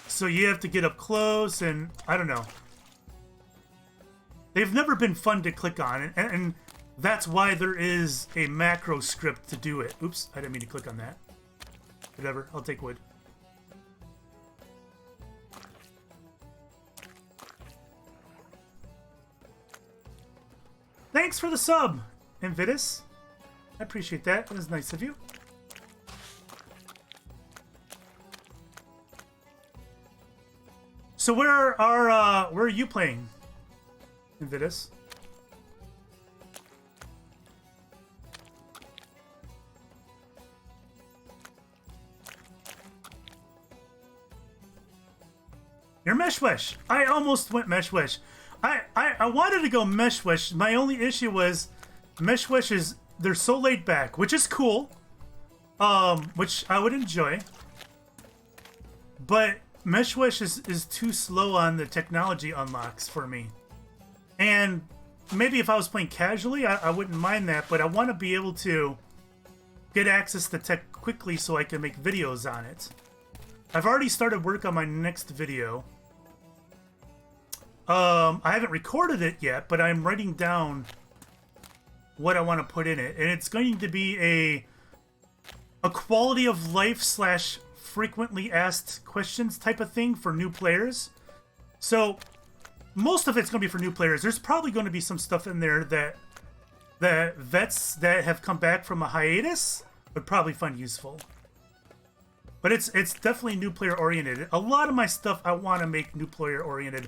So you have to get up close, and I don't know. They've never been fun to click on, and that's why there is a macro script to do it. Oops, I didn't mean to click on that. Whatever, I'll take wood. Thanks for the sub, Invitus. I appreciate that. That was nice of you. So where are you playing, Invitus? You're Meshwesh. I almost went Meshwesh. I wanted to go Meshwesh. My only issue was Meshwesh is they're so laid back, which is cool. Which I would enjoy. But Meshwesh is too slow on the technology unlocks for me. And maybe if I was playing casually, I wouldn't mind that, but I want to be able to get access to tech quickly so I can make videos on it. I've already started work on my next video. I haven't recorded it yet, but I'm writing down what I want to put in it. And it's going to be a quality of life / frequently asked questions type of thing for new players. So most of it's going to be for new players. There's probably going to be some stuff in there that vets that have come back from a hiatus would probably find useful. But it's definitely new player oriented. A lot of my stuff I want to make new player oriented.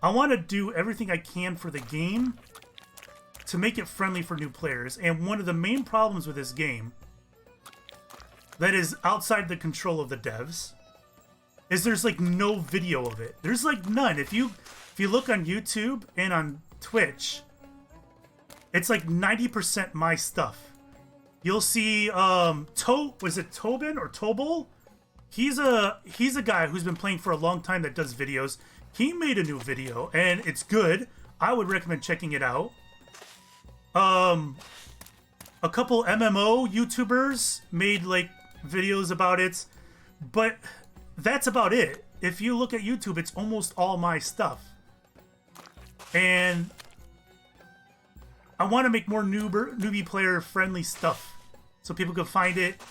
I want to do everything I can for the game to make it friendly for new players. And one of the main problems with this game that is outside the control of the devs is there's like no video of it. There's like none. If you look on YouTube and on Twitch, it's like 90% my stuff. You'll see was it Tobin or Tobol? He's a guy who's been playing for a long time that does videos. He made a new video and it's good. I would recommend checking it out. A couple MMO YouTubers made like videos about it, but that's about it. If you look at YouTube, it's almost all my stuff. And I want to make more newbie player friendly stuff so people can find it,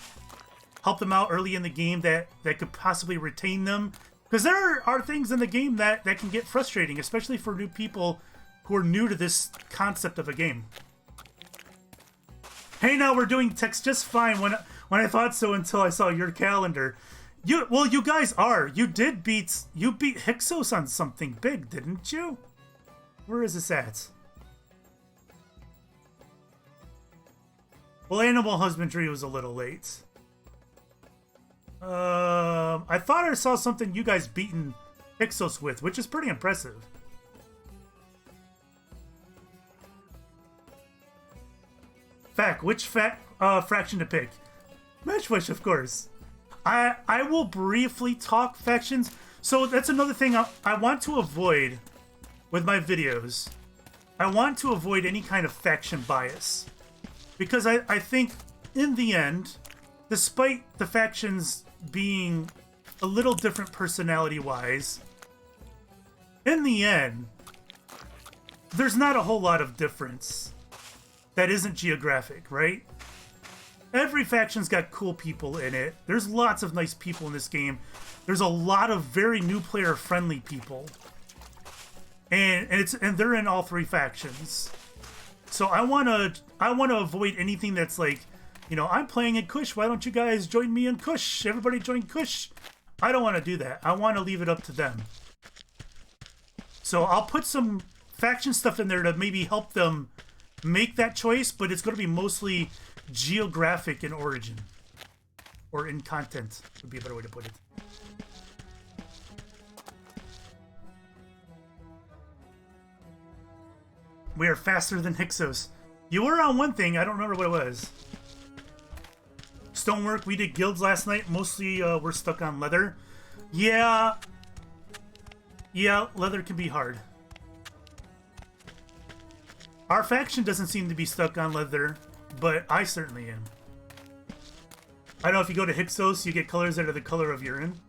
help them out early in the game that could possibly retain them. Because there are things in the game that can get frustrating, especially for new people who are new to this concept of a game. Hey, now we're doing text just fine when I thought so until I saw your calendar. You guys are. You beat Hyksos on something big, didn't you? Where is this at? Well, animal husbandry was a little late. I thought I saw something you guys beaten Hyksos with, which is pretty impressive. Which fraction to pick? Meshwish, of course. I will briefly talk factions. So that's another thing I want to avoid with my videos. I want to avoid any kind of faction bias. Because I think, in the end, despite the factions being a little different personality-wise, in the end, there's not a whole lot of difference that isn't geographic, right? Every faction's got cool people in it. There's lots of nice people in this game. There's a lot of very new player-friendly people. And they're in all three factions. So I wanna avoid anything that's like, you know, I'm playing in Kush, why don't you guys join me in Kush? Everybody join Kush. I don't want to do that. I want to leave it up to them. So I'll put some faction stuff in there to maybe help them make that choice, but it's going to be mostly geographic in origin. Or in content, would be a better way to put it. We are faster than Hyksos. You were on one thing, I don't remember what it was. Stonework, we did guilds last night. Mostly we're stuck on leather. Yeah, leather can be hard. Our faction doesn't seem to be stuck on leather, but I certainly am. I don't know, if you go to Hyksos, you get colors that are the color of urine.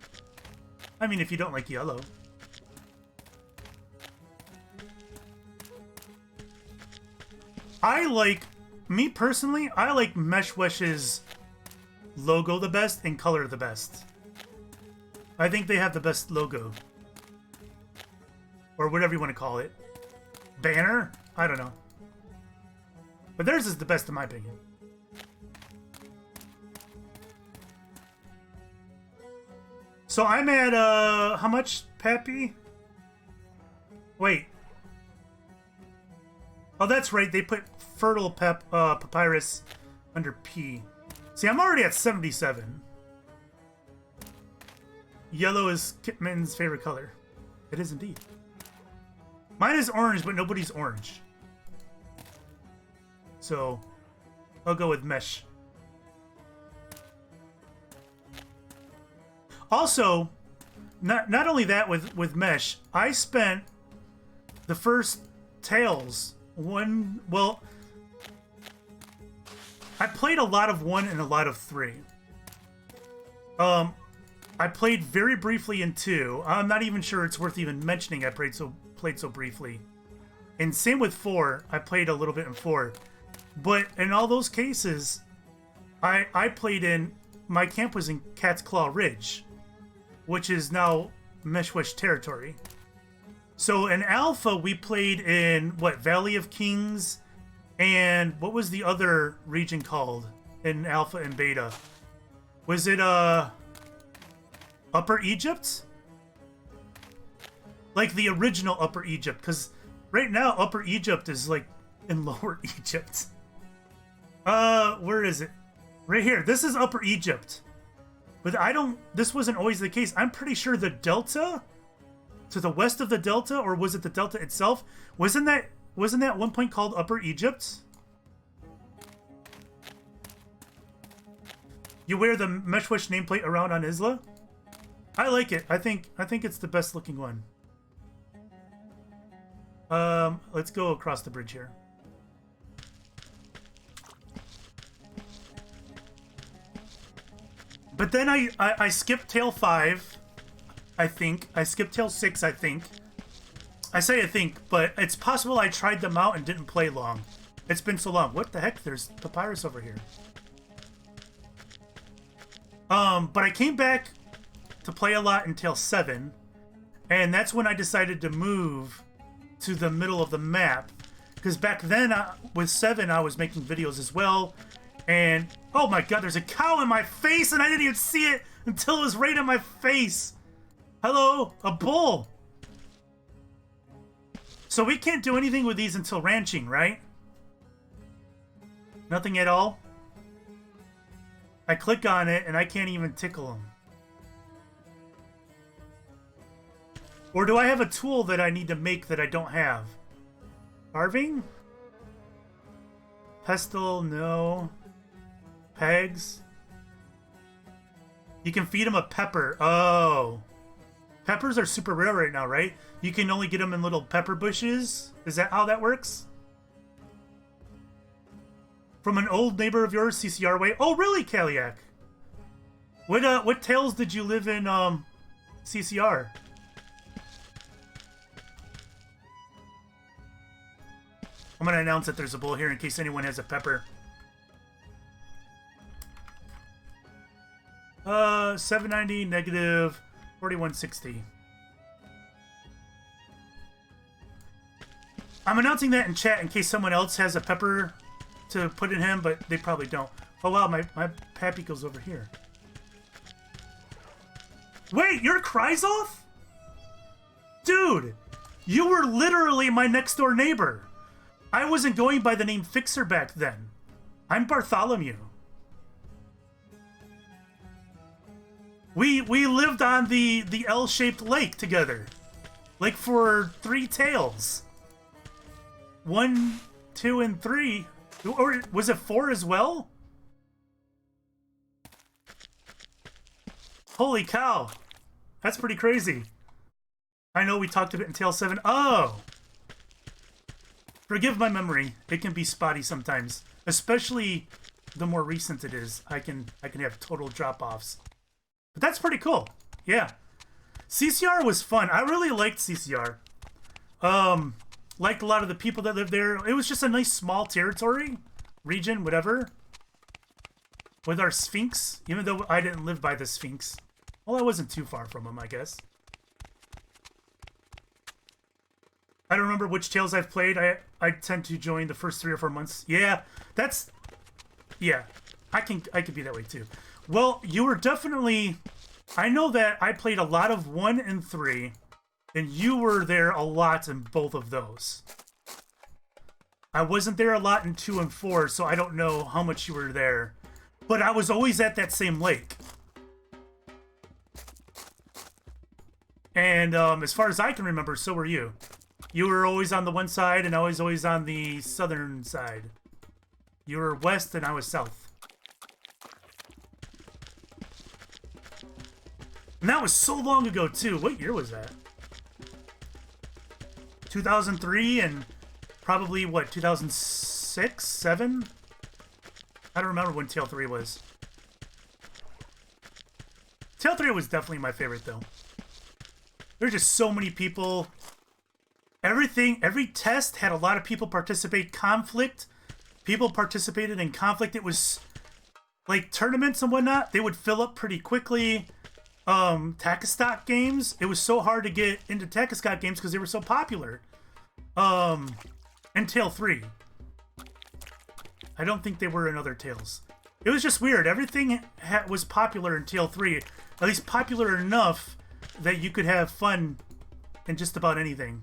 I mean, if you don't like yellow. Me personally, I like Meshwesh's logo the best and color the best. I think they have the best logo. Or whatever you want to call it. Banner? I don't know. But theirs is the best in my opinion. So I'm at, how much, Pappy? Wait. Oh, that's right. They put fertile papyrus under P. See, I'm already at 77. Yellow is Kitman's favorite color. It is indeed. Mine is orange, but nobody's orange. So, I'll go with mesh. Also, not only that with mesh, I spent the first Tales I played a lot of 1 and a lot of 3. I played very briefly in 2. I'm not even sure it's worth even mentioning I played so briefly. And same with 4. I played a little bit in 4. But in all those cases, I played in... My camp was in Cat's Claw Ridge, which is now Meshwesh territory. So in Alpha, we played in, Valley of Kings, and what was the other region called in Alpha and Beta? Was it, Upper Egypt? Like the original Upper Egypt, because right now Upper Egypt is, like, in Lower Egypt. Where is it? Right here. This is Upper Egypt. But this wasn't always the case. I'm pretty sure the Delta... to the west of the Delta, or was it the Delta itself? Wasn't that one point called Upper Egypt? You wear the Meshwesh nameplate around on Isla? I like it. I think it's the best looking one. Let's go across the bridge here. But then I skipped Tale 5. I think. I skipped Tale 6, I think. I say I think, but it's possible I tried them out and didn't play long. It's been so long. What the heck? There's papyrus over here. But I came back to play a lot in Tale 7, and that's when I decided to move to the middle of the map. Because back then, with 7, I was making videos as well, and... Oh my god, there's a cow in my face, and I didn't even see it until it was right in my face! Hello, a bull! So we can't do anything with these until ranching, right? Nothing at all? I click on it and I can't even tickle them. Or do I have a tool that I need to make that I don't have? Carving? Pestle, no. Pegs? You can feed them a pepper. Oh. Peppers are super rare right now, right? You can only get them in little pepper bushes? Is that how that works? From an old neighbor of yours, CCR way. Oh, really, Kaliak? What tales did you live in CCR? I'm gonna announce that there's a bull here in case anyone has a pepper. 790 negative 4160. I'm announcing that in chat in case someone else has a pepper to put in him, but they probably don't. Oh wow, my pappy goes over here. Wait, you're Kryzoth? Dude, you were literally my next door neighbor. I wasn't going by the name Fixer back then. I'm Bartholomew. We lived on the L-shaped lake together. Like for 3 tails. 1, 2, and 3. Or was it 4 as well? Holy cow. That's pretty crazy. I know we talked a bit in Tale 7. Oh! Forgive my memory. It can be spotty sometimes. Especially the more recent it is. I can have total drop-offs. But that's pretty cool. Yeah. CCR was fun. I really liked CCR. Liked a lot of the people that lived there. It was just a nice small territory. Region, whatever. With our Sphinx. Even though I didn't live by the Sphinx. Well, I wasn't too far from him, I guess. I don't remember which Tales I've played. I tend to join the first 3 or 4 months. Yeah, that's... Yeah, I could be that way too. Well, you were definitely... I know that I played a lot of 1 and 3, and you were there a lot in both of those. I wasn't there a lot in 2 and 4, so I don't know how much you were there. But I was always at that same lake. And as far as I can remember, so were you. You were always on the one side, and I was always on the southern side. You were west, and I was south. And that was so long ago, too. What year was that? 2003 and probably, what, 2006, 7? I don't remember when Tale 3 was. Tale 3 was definitely my favorite, though. There's just so many people. Every test had a lot of people participate. Conflict. People participated in conflict. It was like tournaments and whatnot. They would fill up pretty quickly. Takastok games. It was so hard to get into Takastok games because they were so popular. And Tale 3. I don't think they were in other Tales. It was just weird. Everything was popular in Tale 3. At least popular enough that you could have fun in just about anything.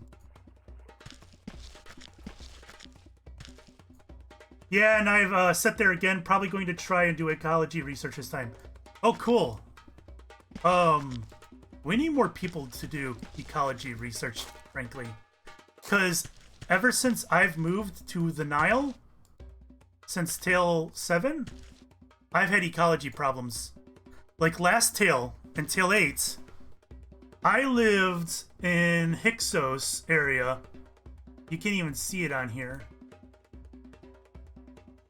Yeah, and I've sat there again, probably going to try and do ecology research this time. Oh, cool. We need more people to do ecology research, frankly. Because ever since I've moved to the Nile, since Tale 7, I've had ecology problems. Like last Tale, in Tale 8, I lived in Hyksos area. You can't even see it on here.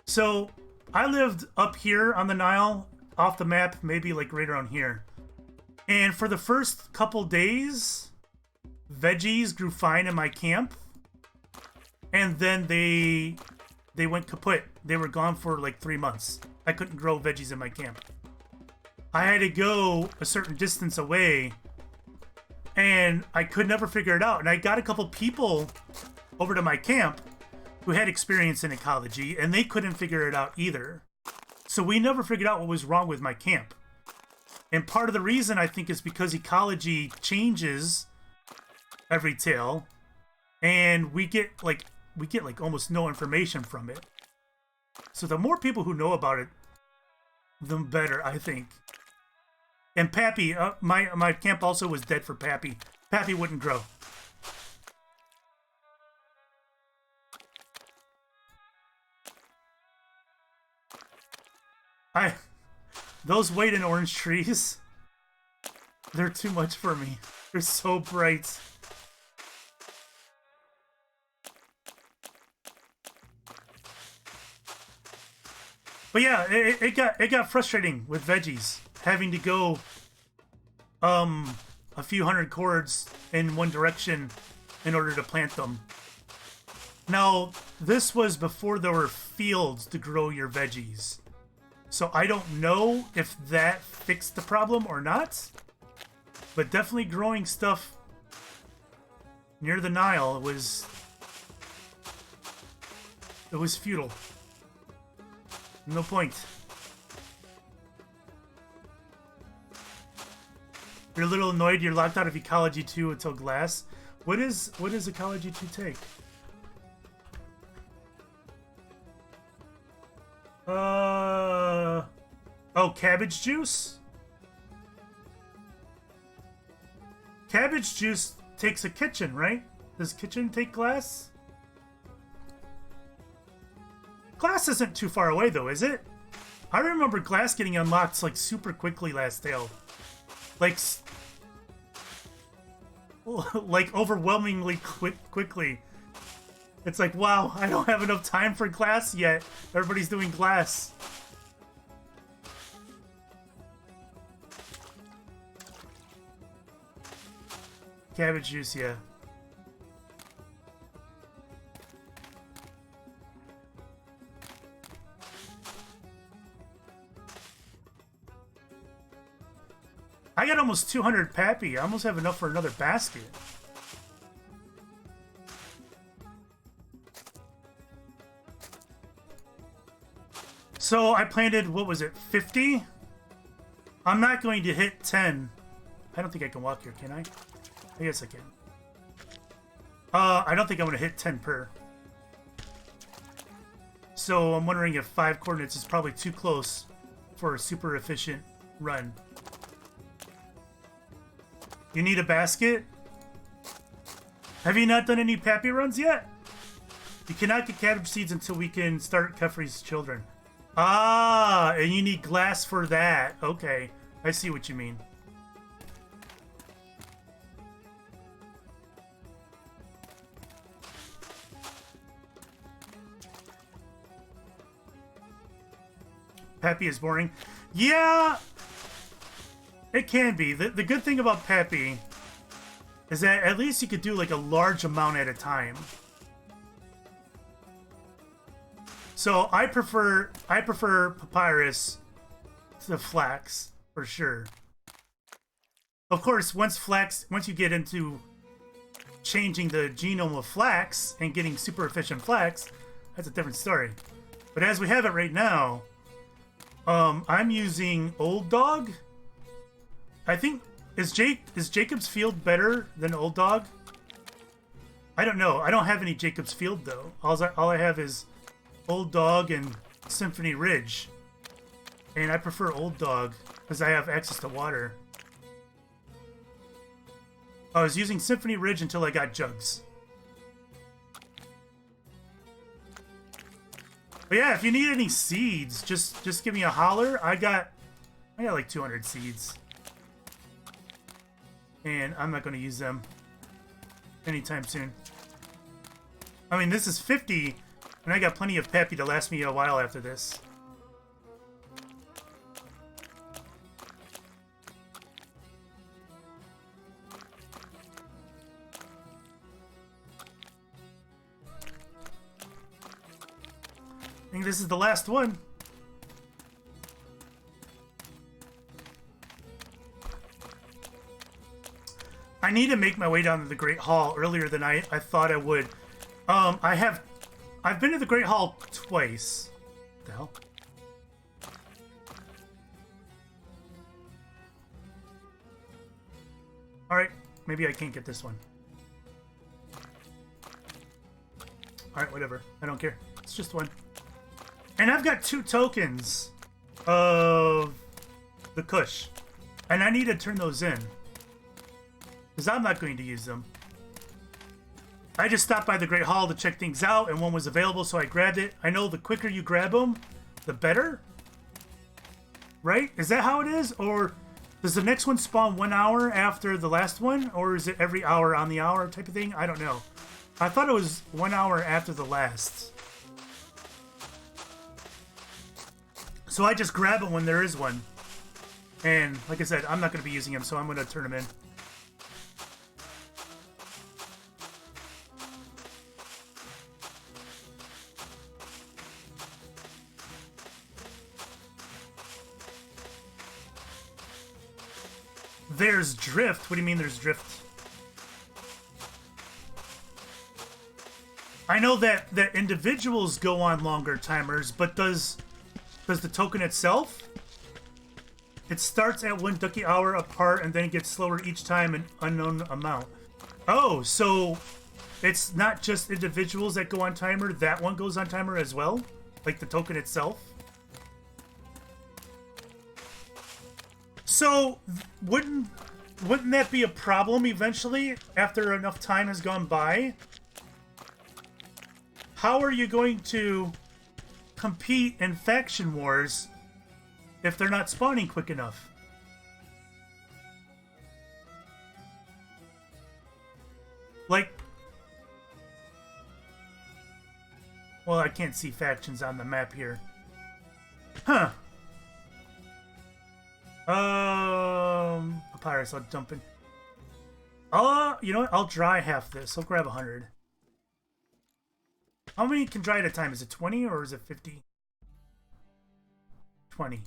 So, I lived up here on the Nile, off the map, maybe like right around here. And for the first couple days, veggies grew fine in my camp. And then they went kaput. They were gone for like 3 months. I couldn't grow veggies in my camp. I had to go a certain distance away, and I could never figure it out. And I got a couple people over to my camp who had experience in ecology, and they couldn't figure it out either. So we never figured out what was wrong with my camp. And part of the reason, I think, is because ecology changes every tale, and we get like almost no information from it. So the more people who know about it, the better, I think. And Pappy, my camp also was dead for Pappy. Pappy wouldn't grow. Those white and orange trees, they're too much for me. They're so bright. But yeah, it got frustrating with veggies. having to go a few hundred cords in one direction in order to plant them. Now, this was before there were fields to grow your veggies. So I don't know if that fixed the problem or not. But definitely growing stuff near the Nile was futile. No point. You're a little annoyed you're locked out of Ecology 2 until glass. What is Ecology 2 take? Oh, cabbage juice? Cabbage juice takes a kitchen, right? Does kitchen take glass? Glass isn't too far away, though, is it? I remember glass getting unlocked, like, super quickly last tale. Like overwhelmingly quickly. It's like, wow, I don't have enough time for glass yet. Everybody's doing glass. Cabbage juice, yeah. I got almost 200 pappy. I almost have enough for another basket. So I planted, what was it, 50? I'm not going to hit 10. I don't think I can walk here, can I? I guess I can. I don't think I'm going to hit 10 per. So I'm wondering if 5 coordinates is probably too close for a super efficient run. You need a basket? Have you not done any pappy runs yet? You cannot get cabbage seeds until we can start Kefri's children. Ah, and you need glass for that. Okay, I see what you mean. Pappy is boring. Yeah, it can be. The good thing about Pappy is that at least you could do like a large amount at a time. So I prefer papyrus to flax for sure. Of course, once you get into changing the genome of flax and getting super efficient flax, that's a different story. But as we have it right now, I'm using Old Dog. I think is Jacob's Field better than Old Dog? I don't know. I don't have any Jacob's Field though. All I have is Old Dog and Symphony Ridge. And I prefer Old Dog because I have access to water. I was using Symphony Ridge until I got jugs. But yeah, if you need any seeds, just give me a holler. I got like 200 seeds. And I'm not going to use them anytime soon. I mean, this is 50, and I got plenty of Pappy to last me a while after this. I think this is the last one. I need to make my way down to the Great Hall earlier than I thought I would. I've been to the Great Hall twice. What the hell? Alright, maybe I can't get this one. Alright, whatever. I don't care. It's just one. And I've got 2 tokens of the Kush. And I need to turn those in. Because I'm not going to use them. I just stopped by the Great Hall to check things out, and one was available, so I grabbed it. I know the quicker you grab them, the better. Right? Is that how it is? Or does the next one spawn 1 hour after the last one? Or is it every hour on the hour type of thing? I don't know. I thought it was 1 hour after the last. So I just grab it when there is one. And like I said, I'm not going to be using him, so I'm going to turn him in. There's drift? What do you mean there's drift? I know that individuals go on longer timers, but does the token itself? It starts at 1 ducky hour apart and then it gets slower each time an unknown amount. Oh, so it's not just individuals that go on timer, that one goes on timer as well? Like the token itself? So, wouldn't that be a problem eventually after enough time has gone by? How are you going to compete in faction wars if they're not spawning quick enough? Like, well, I can't see factions on the map here. Huh. Papyrus, I'll dump in. You know what? I'll dry half this. I'll grab 100. How many can dry at a time? Is it 20 or is it 50? 20.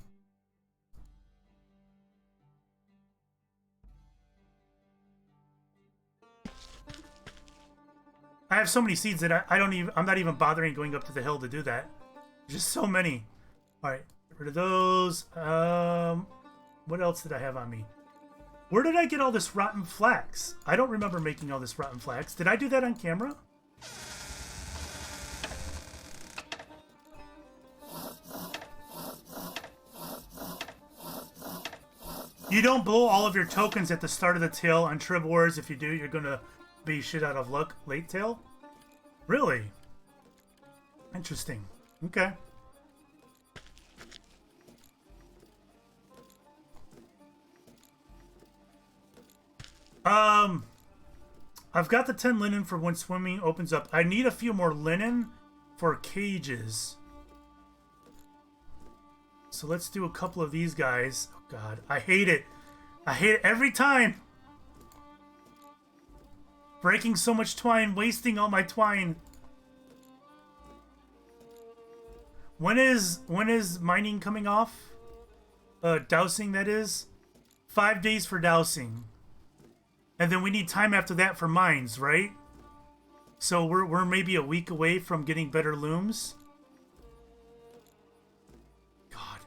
I have so many seeds that I'm not even bothering going up to the hill to do that. There's just so many. Alright, get rid of those. What else did I have on me? Where did I get all this rotten flax? I don't remember making all this rotten flax. Did I do that on camera? You don't blow all of your tokens at the start of the tail on Trib Wars. If you do, you're going to be shit out of luck late tail? Really? Interesting. Okay. I've got the 10 linen for when swimming opens up. I need a few more linen for cages. So let's do a couple of these guys. Oh god, I hate it. I hate it every time. Breaking so much twine, wasting all my twine. When is mining coming off? Dowsing, that is. 5 days for dowsing. And then we need time after that for mines, right? So we're maybe a week away from getting better looms. God.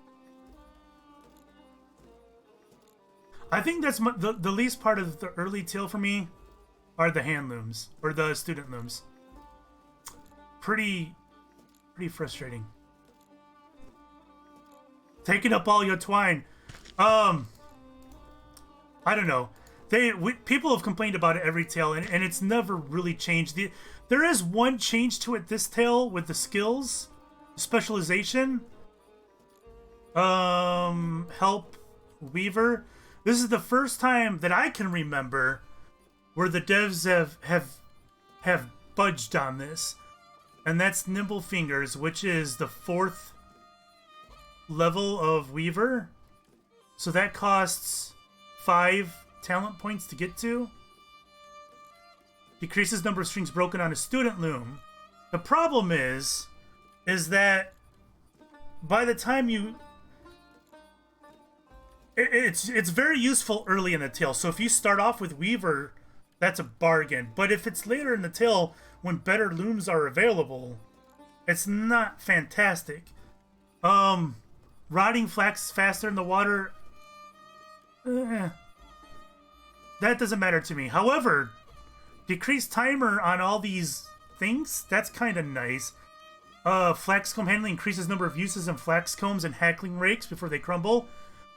I think that's the least part of the early tail for me are the hand looms. Or the student looms. Pretty frustrating. Taking up all your twine. I don't know. People have complained about it every tail, and it's never really changed. There is one change to it this tail with the skills, specialization. Help Weaver. This is the first time that I can remember where the devs have budged on this, and that's Nimble Fingers, which is the 4th level of Weaver. So that costs 5 talent points to get to. Decreases number of strings broken on a student loom. The problem is that by the time you... It's very useful early in the tail. So if you start off with Weaver, that's a bargain. But if it's later in the tail, when better looms are available, it's not fantastic. Rotting flax faster in the water... that doesn't matter to me. However, decreased timer on all these things, that's kind of nice. Flax comb handling increases number of uses in flax combs and hackling rakes before they crumble.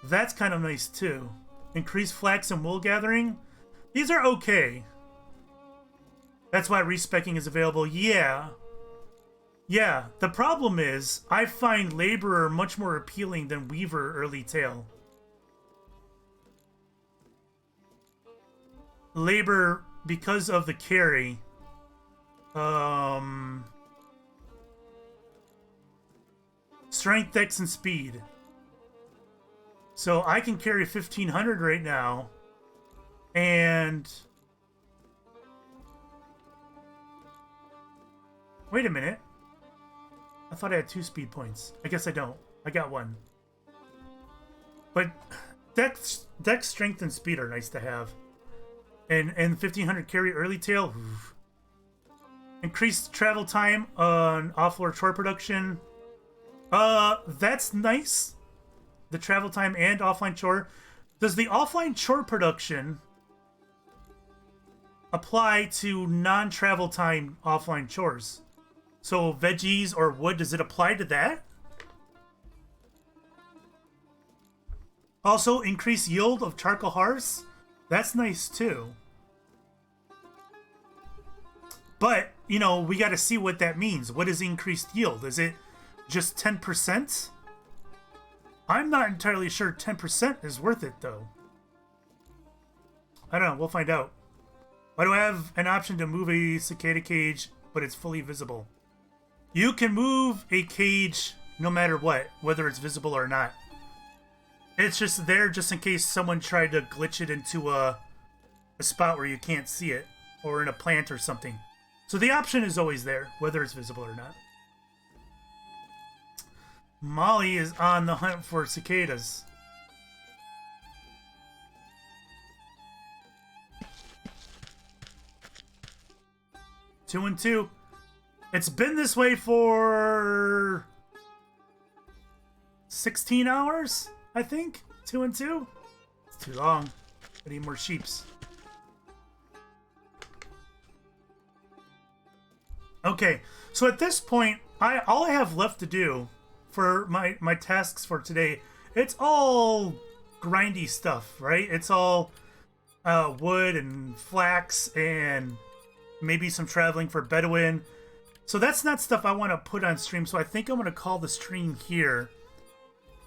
That's kind of nice too. Increased flax and wool gathering. These are okay. That's why respecking is available. Yeah. Yeah, the problem is, I find Laborer much more appealing than Weaver early tail. Labor, because of the carry, strength, dex, and speed. So I can carry 1,500 right now. And... wait a minute. I thought I had 2 speed points. I guess I don't. I got 1. But dex, strength, and speed are nice to have. And 1,500 carry early tail. Oof. Increased travel time on off-floor chore production. That's nice. The travel time and offline chore. Does the offline chore production apply to non-travel time offline chores? So veggies or wood, does it apply to that? Also, increased yield of charcoal hearths. That's nice too. But, you know, we got to see what that means. What is increased yield? Is it just 10%? I'm not entirely sure 10% is worth it, though. I don't know. We'll find out. Why do I have an option to move a cicada cage, but it's fully visible? You can move a cage no matter what, whether it's visible or not. It's just there just in case someone tried to glitch it into a spot where you can't see it, or in a plant or something. So the option is always there, whether it's visible or not. Molly is on the hunt for cicadas. Two and two. It's been this way for 16 hours, I think. 2 and 2. It's too long. I need more sheeps. Okay, so at this point, all I have left to do for my tasks for today, it's all grindy stuff, right? It's all wood and flax and maybe some traveling for Bedouin. So that's not stuff I want to put on stream, so I think I'm going to call the stream here.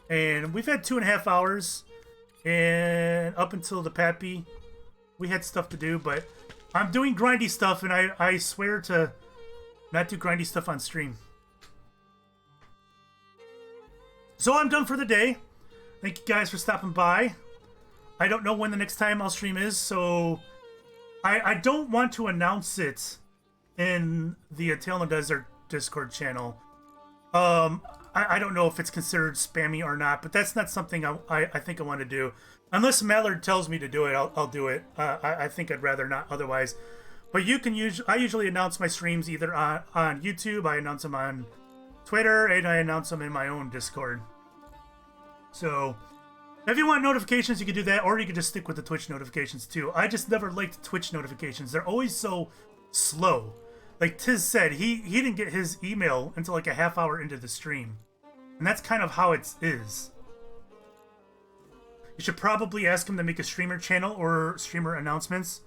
And we've had 2.5 hours, and up until the Pappy, we had stuff to do, but I'm doing grindy stuff, and I swear to not do grindy stuff on stream. So I'm done for the day. Thank you guys for stopping by. I don't know when the next time I'll stream is, so I don't want to announce it in the Tale in the Desert Discord channel. I don't know if it's considered spammy or not, but that's not something I think I want to do. Unless Malard tells me to do it, I'll do it. I think I'd rather not otherwise. But you can I usually announce my streams either on YouTube, I announce them on Twitter, and I announce them in my own Discord. So, if you want notifications, you can do that, or you can just stick with the Twitch notifications too. I just never liked Twitch notifications. They're always so slow. Like Tiz said, he didn't get his email until like a half hour into the stream. And that's kind of how it is. You should probably ask him to make a streamer channel or streamer announcements.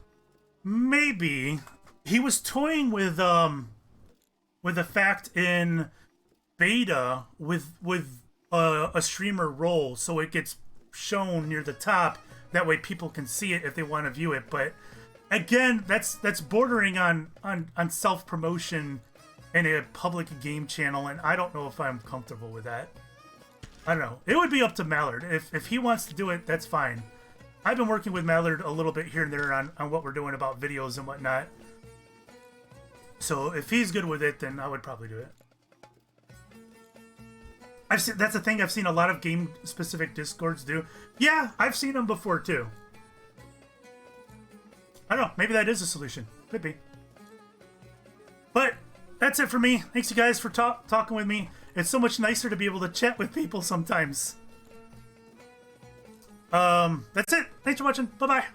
Maybe. He was toying with the fact in beta with a streamer role, so it gets shown near the top. That way people can see it if they want to view it. But again, that's bordering on self-promotion in a public game channel, and I don't know if I'm comfortable with that. I don't know. It would be up to Malard. If he wants to do it, that's fine. I've been working with Malard a little bit here and there on what we're doing about videos and whatnot. So if he's good with it, then I would probably do it. That's the thing I've seen a lot of game-specific Discords do. Yeah, I've seen them before too. I don't know. Maybe that is a solution. Could be. But that's it for me. Thanks you guys for talking with me. It's so much nicer to be able to chat with people sometimes. That's it. Thanks for watching. Bye-bye.